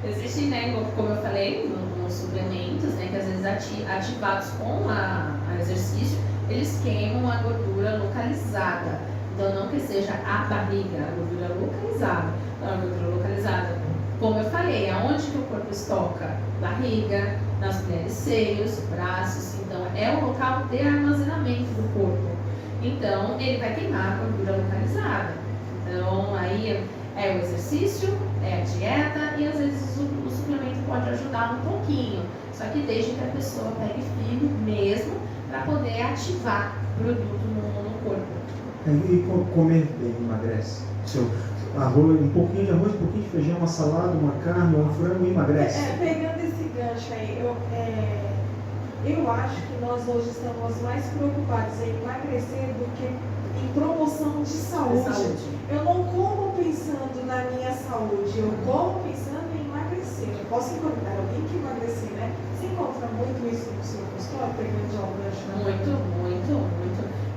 Existe, né, como eu falei, nos suplementos, né, que às vezes ativados com a exercício, eles queimam a gordura localizada. Então, não que seja a barriga, a gordura localizada. Então, a gordura localizada, como eu falei, aonde que o corpo estoca? Barriga, nas mulheres seios, braços. Então, é o local de armazenamento do corpo. Então, ele vai queimar a gordura localizada. Então, aí é o exercício, é a dieta e às vezes o suplemento pode ajudar um pouquinho. Só que desde que a pessoa pegue firme mesmo para poder ativar o produto no corpo. E comer bem emagrece? Arroz, um pouquinho de arroz, um pouquinho de feijão, uma salada, uma carne, um frango emagrece? Pegando esse gancho aí, eu acho que nós hoje estamos mais preocupados em emagrecer do que em promoção de saúde. Eu não como pensando na minha saúde, eu como pensando em emagrecer. Eu posso encontrar, eu tenho que emagrecer, né? Você encontra muito isso no seu consultório, pegando de algum gancho? Muito.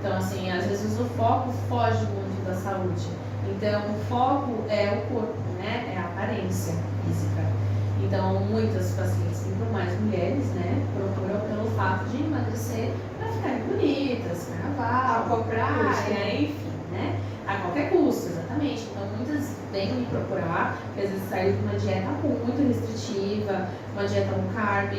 Então, assim, às vezes o foco foge muito da saúde. Então, o foco é o corpo, né? É a aparência física. Então, muitas pacientes, e mais mulheres, né, procuram pelo fato de emagrecer para ficarem bonitas, carnaval, praia, enfim, né? A qualquer custo, exatamente. Então, muitas vêm me procurar, porque às vezes saíram de uma dieta muito restritiva, uma dieta low carb,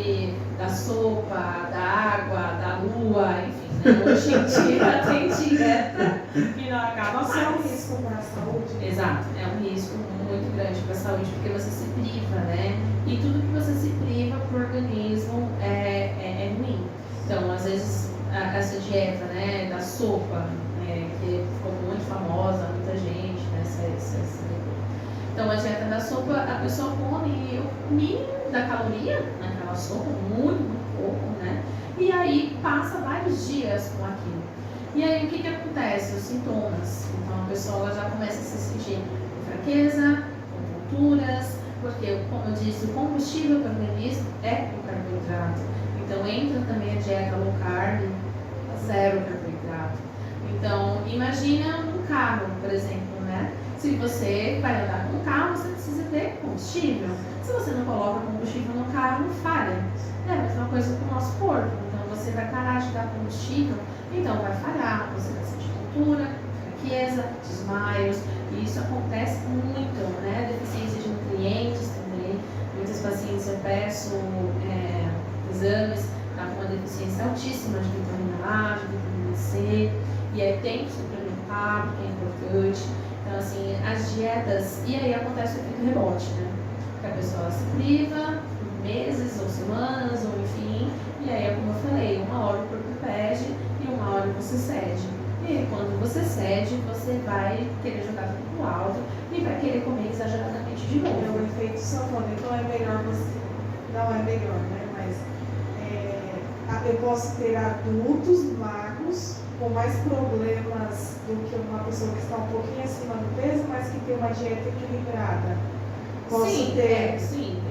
da sopa, da água, da lua, enfim, né? Hoje em dia tem dieta que não acaba mais. Isso é um risco para a saúde? Exato, é um risco muito grande para a saúde, porque você se priva, né? E tudo que você se priva para o organismo é ruim. Então, às vezes, essa dieta, né, da sopa, que ficou muito famosa, muita gente, né, então, a dieta da sopa, a pessoa come o mínimo da caloria naquela sopa, muito pouco, né? E aí passa vários dias com aquilo. E aí, o que acontece? Os sintomas. Então, a pessoa já começa a se sentir com fraqueza, com tonturas, porque, como eu disse, o combustível para o organismo é o carboidrato. Então, entra também a dieta low carb, zero carboidrato. Então, imagina um carro, por exemplo, né? Se você vai andar com um carro, você precisa ter combustível. Se você não coloca combustível no carro, não falha. É a mesma coisa com o nosso corpo. Então, você vai parar de dar combustível, então vai falhar, você vai sentir tontura, fraqueza, desmaios. E isso acontece muito, né? Deficiência de nutrientes também. Muitas pacientes eu pego falar porque é importante. Então, assim, as dietas, e aí acontece o efeito rebote, né? Que a pessoa se priva por meses ou semanas, ou enfim, e aí é como eu falei, uma hora o corpo pede e uma hora você cede. E aí, quando você cede, você vai querer jogar tudo pro alto e vai querer comer exageradamente de É novo. o efeito sanfona. Então é melhor você. Não é melhor, né? Mas eu posso ter adultos magros com mais problemas do que uma pessoa que está um pouquinho acima do peso, mas que tem uma dieta equilibrada. Posso Sim, ter. sim,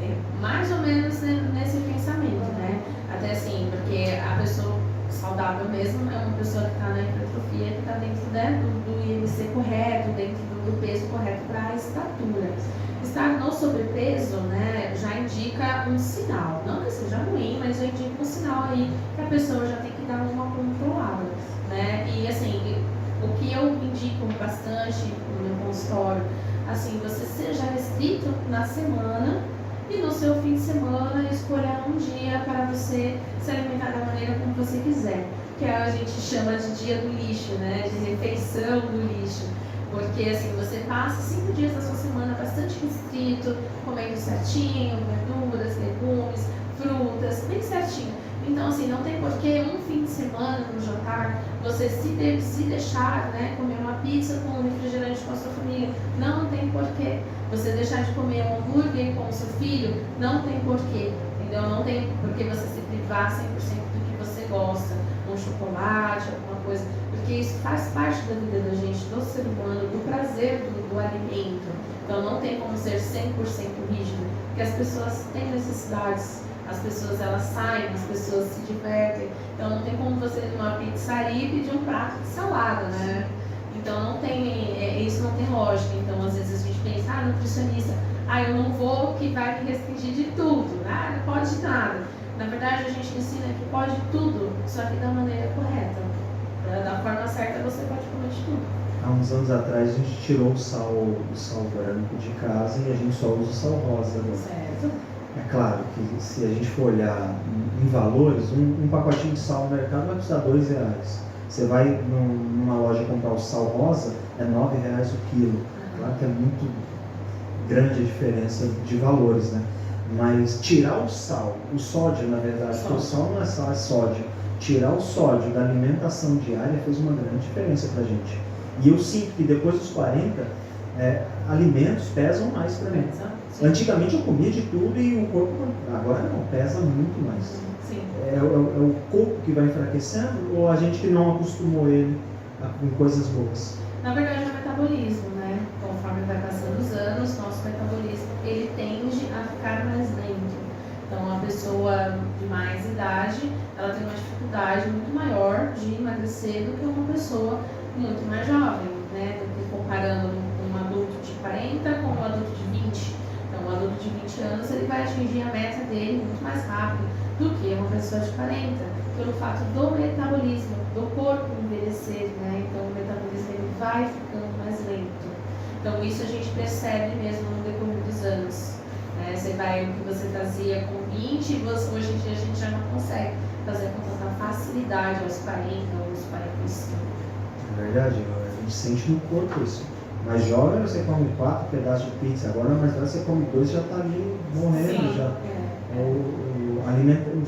mais ou menos nesse pensamento, né? Até assim, porque a pessoa saudável mesmo é uma pessoa que está na hipertrofia, que está dentro, né, do IMC correto, dentro do peso correto para a estatura. Estar no sobrepeso, né, já indica um sinal, não que seja ruim, mas já indica um sinal aí que a pessoa já tem que dar uma controlada, né? E assim, o que eu indico bastante no meu consultório, assim, você seja restrito na semana e no seu fim de semana escolha um dia para você se alimentar da maneira como você quiser, que a gente chama de dia do lixo, né, de refeição do lixo, porque assim, você passa 5 dias da sua semana bastante restrito, comendo certinho, verduras, legumes, frutas, bem certinho. Então, assim, não tem porquê um fim de semana no jantar você se deixar, né, comer uma pizza com um refrigerante com a sua família. Não tem porquê. Você deixar de comer um hambúrguer com o seu filho, não tem porquê. Entendeu? Não tem porquê você se privar 100% do que você gosta. Um chocolate, alguma coisa. Porque isso faz parte da vida da gente, do ser humano, do prazer do alimento. Então, não tem como ser 100% rígido. Porque as pessoas têm necessidades. As pessoas, elas saem, as pessoas se divertem. Então não tem como você ir numa pizzaria e pedir um prato de salada, né? Então não tem, isso não tem lógica. Então às vezes a gente pensa, nutricionista, eu não vou que vai me restringir de tudo, não pode de nada. Na verdade a gente ensina que pode tudo, só que da maneira correta. Da forma certa você pode comer de tudo. Há uns anos atrás a gente tirou o sal branco de casa e a gente só usa o sal rosa agora. Certo. É claro que se a gente for olhar em valores, um pacotinho de sal no mercado vai custar R$2. Você vai numa loja comprar o sal rosa, é R$9 o quilo. Claro que é muito grande a diferença de valores, né? Mas tirar o sal, o sódio na verdade, porque o sal não é sal, é sódio. Tirar o sódio da alimentação diária fez uma grande diferença pra gente. E eu sinto que depois dos 40, alimentos pesam mais para mim. Antigamente eu comia de tudo e o corpo, agora não, pesa muito mais. Sim. É o corpo que vai enfraquecendo ou a gente que não acostumou ele com coisas boas? Na verdade é o metabolismo, né? Conforme vai passando os anos, nosso metabolismo ele tende a ficar mais lento. Então a pessoa de mais idade, ela tem uma dificuldade muito maior de emagrecer do que uma pessoa muito mais jovem, né? Do que comparando um adulto de 40 com um adulto de 20. Então, um adulto de 20 anos, ele vai atingir a meta dele muito mais rápido do que uma pessoa de 40, pelo fato do metabolismo, do corpo envelhecer, né? Então, o metabolismo ele vai ficando mais lento. Então, isso a gente percebe mesmo no decorrer dos anos. Né? Você vai, o que você fazia com 20, hoje em dia a gente já não consegue fazer com tanta facilidade aos 40 ou aos 45. É verdade, a gente sente no corpo isso. Mais jovem você come 4 pedaços de pizza, agora mais velho você come 2 e já está ali morrendo. Sim, já.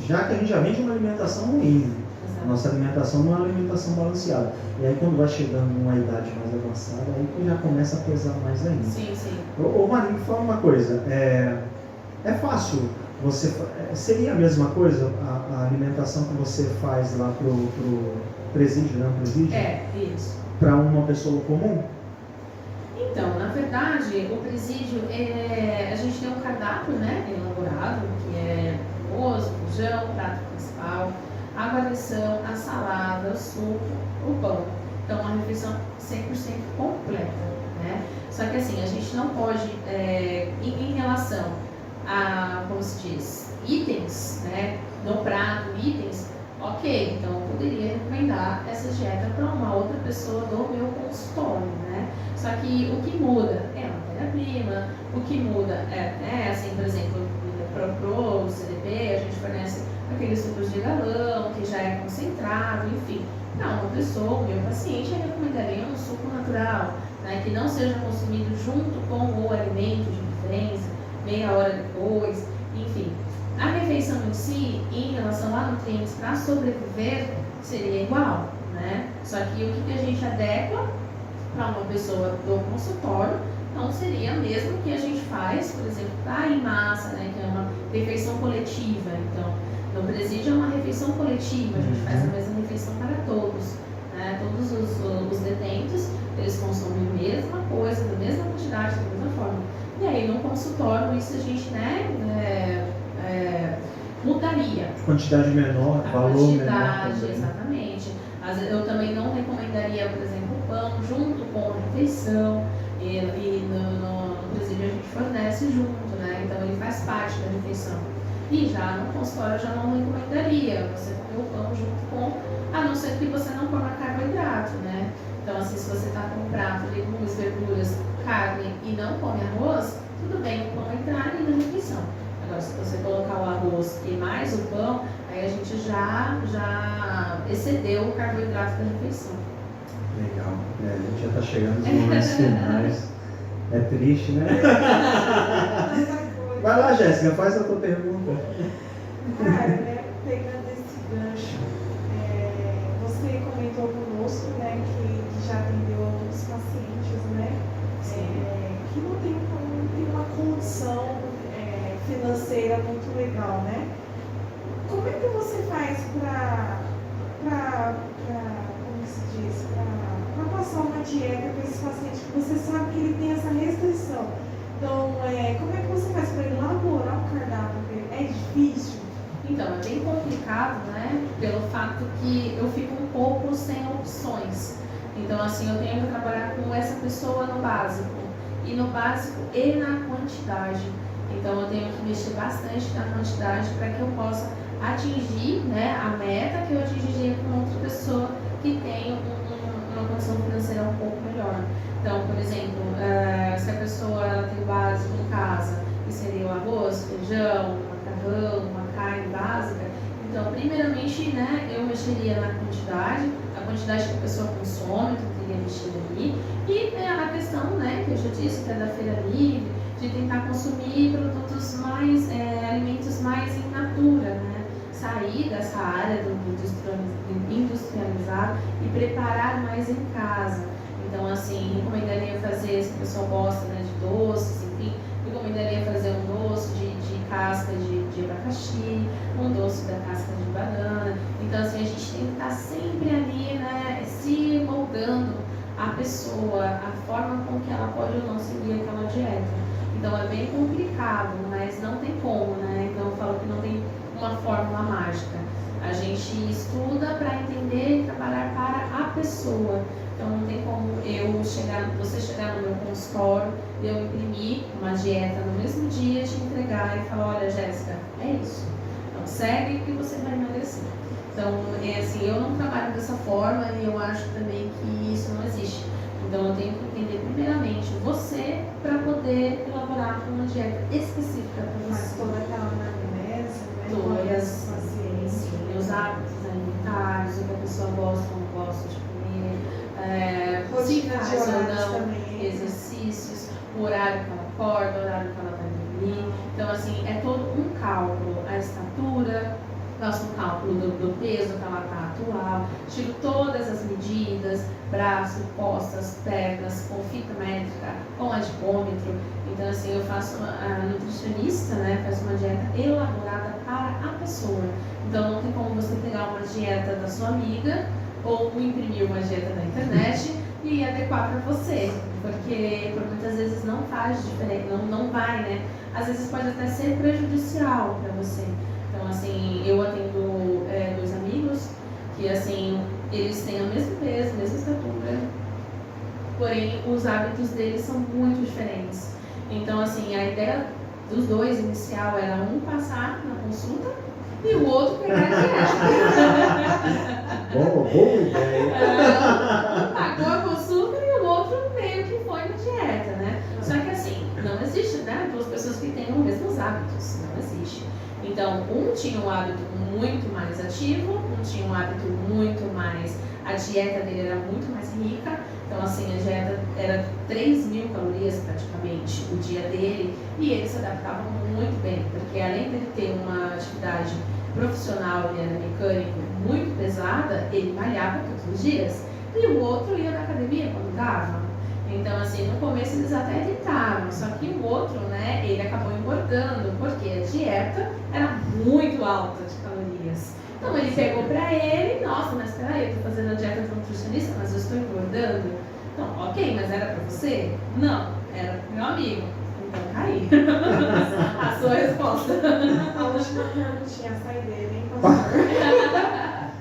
Já que a gente já vem de uma alimentação ruim, né? A nossa alimentação não é uma alimentação balanceada. E aí quando vai chegando numa idade mais avançada, aí que já começa a pesar mais ainda. Sim, sim. Ô Marinho, me fala uma coisa, é fácil, seria a mesma coisa a alimentação que você faz lá pro presídio, né? Presídio? Isso. Para uma pessoa comum? Então, na verdade, o presídio, a gente tem um cardápio, né, elaborado, que é arroz, feijão, prato principal, a guarnição, a salada, o suco, o pão. Então, uma refeição 100% completa, né? Só que assim, a gente não pode, em relação a, como se diz, itens, né, no prato, itens, ok, então eu poderia recomendar essa dieta para uma outra pessoa do meu consultório, né? Só que o que muda é a matéria-prima, o que muda assim, por exemplo, pro CDP, a gente fornece aqueles sucos de galão, que já é concentrado, enfim. Não, uma pessoa, o meu paciente, eu recomendaria um suco natural, né, que não seja consumido junto com o alimento de preferência, meia hora depois, enfim. A refeição em si, em relação a nutrientes para sobreviver, seria igual, né? Só que o que a gente adequa para uma pessoa do consultório não seria mesmo que a gente faz, por exemplo, para em massa, né, que é uma refeição coletiva. Então, no presídio é uma refeição coletiva, a gente faz a mesma refeição para todos, né? Todos os detentos, eles consomem a mesma coisa, da mesma quantidade, da mesma forma. E aí, no consultório, isso a gente, né, mudaria. Quantidade menor, valor menor. Exatamente. Eu também não recomendaria, por exemplo, o pão junto com a refeição. E no presídio a gente fornece junto, né? Então ele faz parte da refeição. E já no consultório eu já não recomendaria você comer o pão junto com, a não ser que você não coma carboidrato, né? Então assim, se você está com um prato, legumes, verduras, carne e não come arroz, tudo bem, o pão entrar na refeição. Agora, se você colocar o arroz e mais o pão, aí a gente já excedeu o carboidrato da refeição. Legal. A gente já está chegando nos momentos finais. É triste, né? Vai lá, Jéssica, faz a tua pergunta. Cara, né, pegando esse gancho, você comentou conosco, né, que já atendeu alguns pacientes, né, que não tem uma condição financeira muito legal, né? Como é que você faz para como se diz, para passar uma dieta para esse paciente que você sabe que ele tem essa restrição? Então, como é que você faz para elaborar um cardápio dele? É difícil? Então, é bem complicado, né? Pelo fato que eu fico um pouco sem opções. Então, assim, eu tenho que trabalhar com essa pessoa no básico. E no básico e na quantidade. Então, eu tenho que mexer bastante na quantidade para que eu possa atingir, né, a meta que eu atingiria com outra pessoa que tem uma condição financeira um pouco melhor. Então, por exemplo, se a pessoa ela tem o básico em casa, que seria o arroz, feijão, macarrão, uma carne básica, então, primeiramente, né, eu mexeria na quantidade, a quantidade que a pessoa consome, então teria mexido ali, e a questão, né, que eu já disse, que é da feira livre, de tentar consumir produtos mais, alimentos mais in natura, né? Sair dessa área do industrializado e preparar mais em casa. Então, assim, recomendaria fazer, se a pessoa gosta, né, de doces, enfim, recomendaria fazer um doce de casca de abacaxi, um doce da casca de banana. Então, assim, a gente tem que estar sempre ali, né, se moldando a pessoa, a forma com que ela pode ou não seguir aquela dieta. Então é bem complicado, mas não tem como, né? Então eu falo que não tem uma fórmula mágica. A gente estuda para entender e trabalhar para a pessoa. Então não tem como você chegar no meu consultório e eu imprimir uma dieta no mesmo dia, te entregar e falar, olha, Jéssica, é isso. Então segue que você vai emagrecer. Então, assim, eu não trabalho dessa forma e eu acho também que isso não existe. Então eu tenho que entender primeiramente você para poder elaborar uma dieta específica para Mas você. toda aquela anamnese, né? Todas, pacientes, os hábitos alimentares, o que a pessoa gosta ou não gosta de comer, se rotina de faz ou horários não também. exercícios, o horário que ela acorda, o horário que ela vai dormir. Então assim, é todo um cálculo, a estatura, faço um cálculo do peso que ela está atual, tiro todas as medidas, braço, costas, pernas, com fita métrica, com adipômetro. Então, assim, eu faço a nutricionista, né, faz uma dieta elaborada para a pessoa. Então, não tem como você pegar uma dieta da sua amiga ou imprimir uma dieta na internet e adequar para você, porque por muitas vezes não faz diferença, não vai, né? Às vezes pode até ser prejudicial para você. Então, assim, eu atendo dois amigos que, assim, eles têm o mesmo peso, a mesma estatura, porém os hábitos deles são muito diferentes. Então, assim, a ideia dos dois inicial era um passar na consulta e o outro pegar a dieta. Boa ideia. Um pagou a consulta e o outro meio que foi na dieta, né? Só que, assim, não existe né, duas pessoas que tenham os mesmos hábitos, não existe. Então, um tinha um hábito muito mais ativo, um tinha um hábito muito mais... A dieta dele era muito mais rica, então assim, a dieta era 3.000 calorias praticamente o dia dele, e ele se adaptava muito bem, porque além dele ter uma atividade profissional, ele era mecânico, muito pesada, ele malhava todos os dias. E o outro ia na academia quando dava. Então, assim, no começo eles até tentaram, só que o outro, né, ele acabou engordando, porque a dieta era muito alta de calorias. Então, ele pegou pra ele, nossa, mas peraí, eu tô fazendo a dieta de nutricionista, mas eu estou engordando. Então, ok, mas era pra você? Não, era pro meu amigo. Então, caí. A sua resposta. A última perguntinha, sai dele, hein, pastor?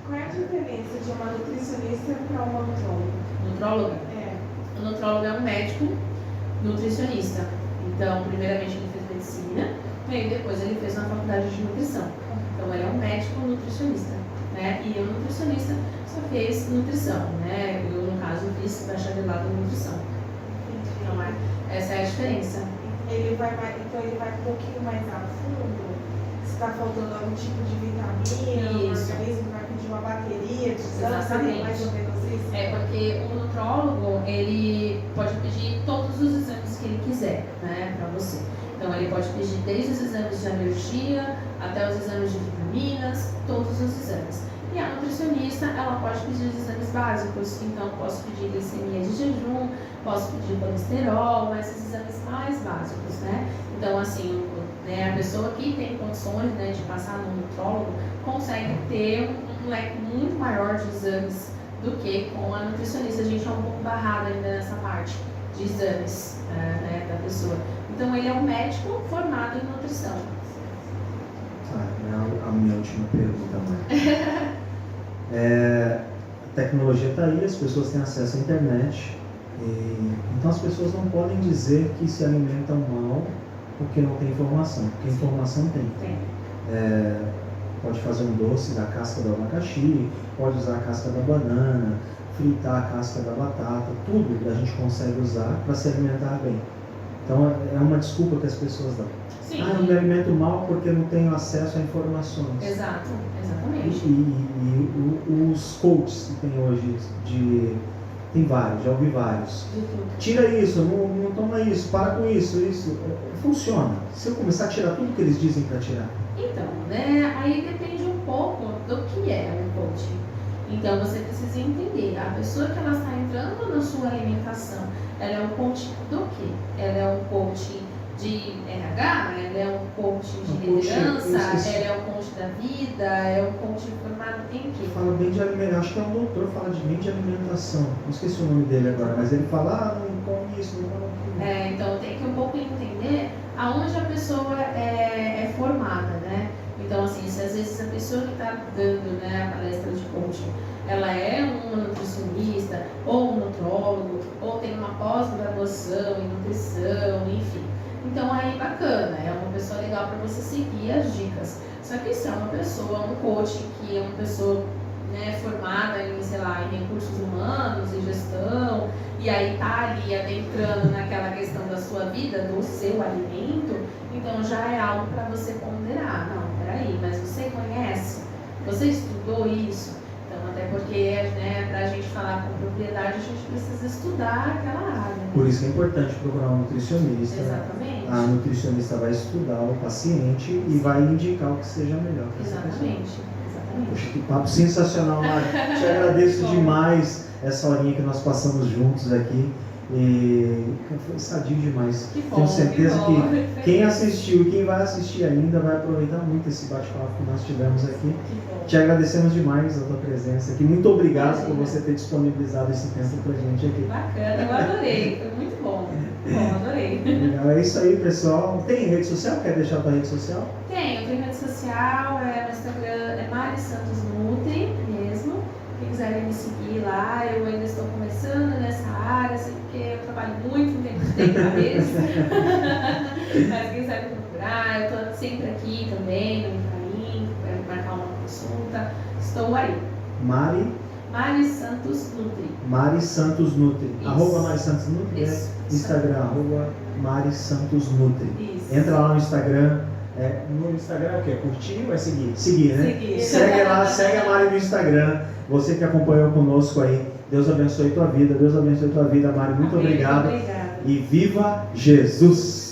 Qual é a diferença de uma nutricionista para uma nutróloga? Nutróloga? É. O nutrólogo é um médico nutricionista. Então, primeiramente ele fez medicina, e aí depois ele fez uma faculdade de nutrição. Então, ele é um médico nutricionista, né? E o nutricionista só fez nutrição, né? Eu, no caso, fiz bacharelado em nutrição. Então, essa é a diferença. Então ele vai um pouquinho mais a fundo. Se está faltando algum tipo de vitamina, o Isso. organismo vai pedir uma bateria de exame, Exatamente. seria mais ou menos isso? É porque o nutrólogo, ele pode pedir todos os exames que ele quiser, né, para você. Então, ele pode pedir desde os exames de alergia até os exames de vitaminas, todos os exames. E a nutricionista, ela pode pedir os exames básicos. Então, posso pedir glicemia de jejum, posso pedir colesterol, esses exames mais básicos, né? Então, assim, né, a pessoa que tem condições, né, de passar no nutrólogo consegue ter um leque muito maior de exames do que com a nutricionista. A gente é um pouco barrado ainda nessa parte de exames, né, da pessoa. Então, ele é um médico formado em nutrição. A minha última pergunta, mãe. A tecnologia está aí, as pessoas têm acesso à internet, então as pessoas não podem dizer que se alimentam mal porque não tem informação, porque informação tem. Pode fazer um doce da casca do abacaxi, pode usar a casca da banana, fritar a casca da batata, tudo a gente consegue usar para se alimentar bem. Então é uma desculpa que as pessoas dão. Sim. Eu me alimento mal porque eu não tenho acesso a informações. Exato, exatamente. E os coaches que tem hoje, tem vários, já ouvi vários. De tudo. Tira isso, não toma isso, para com isso. Funciona. Se eu começar a tirar tudo que eles dizem para tirar. Então, né, aí depende um pouco do que é um coaching. Então, você precisa entender, a pessoa que ela está entrando na sua alimentação, ela é um coach do quê? Ela é um coach de RH, ela é um coach de liderança, ela é um coach da vida, é um coach formado em quê? Fala bem de alimentação, acho que é um doutor, fala bem de alimentação. Não esqueci o nome dele agora, mas ele fala, não come isso, não come aquilo. Então, tem que um pouco entender aonde a pessoa é formada, né? Então, assim, se às vezes a pessoa que está dando, né, a palestra de coaching, ela é uma nutricionista, ou um nutrólogo, ou tem uma pós-graduação em nutrição, enfim. Então, aí, bacana, é uma pessoa legal para você seguir as dicas. Só que se é uma pessoa, um coaching que é uma pessoa, né, formada em, sei lá, em recursos humanos, em gestão, e aí tá ali adentrando naquela questão da sua vida, do seu alimento, então já é algo para você ponderar. Não, peraí, mas você conhece? Você estudou isso? Então, até porque, né, para a gente falar com propriedade, a gente precisa estudar aquela área. Né? Por isso que é importante procurar um nutricionista. Exatamente. A nutricionista vai estudar o paciente e vai indicar o que seja melhor para essa pessoa. Exatamente. Poxa, que papo sensacional, Mari. Te agradeço demais essa horinha que nós passamos juntos aqui. E foi sadio demais. Que bom, Tenho certeza que quem assistiu e quem vai assistir ainda vai aproveitar muito esse bate-papo que nós tivemos aqui. Que bom. Te agradecemos demais a tua presença aqui. Muito obrigado por você ter disponibilizado esse tempo pra gente aqui. Bacana, eu adorei. Foi muito bom. Bom, adorei. Legal, é isso aí, pessoal. Tem rede social? Quer deixar a tua rede social? Tenho rede social, no Instagram é Mari Santos Nutri mesmo. Quem quiser me seguir lá, eu ainda estou começando nessa área, assim, porque eu trabalho muito, não tenho cabeça. Mas quem quiser me procurar, eu estou sempre aqui também, no caminho, para marcar uma consulta. Estou aí. Mari Mari Santos Nutri. Mari Santos Nutri. Isso. Arroba Mari Santos Nutri. Isso. Instagram, arroba Mari Santos Nutri. Isso. Entra lá no Instagram. No Instagram é o quê? Curtir ou é seguir? Seguir, né? Seguir. Segue lá, segue a Mari no Instagram. Você que acompanhou conosco aí. Deus abençoe tua vida. Deus abençoe tua vida, Mari. Muito Amém. obrigado. Obrigada. E viva Jesus!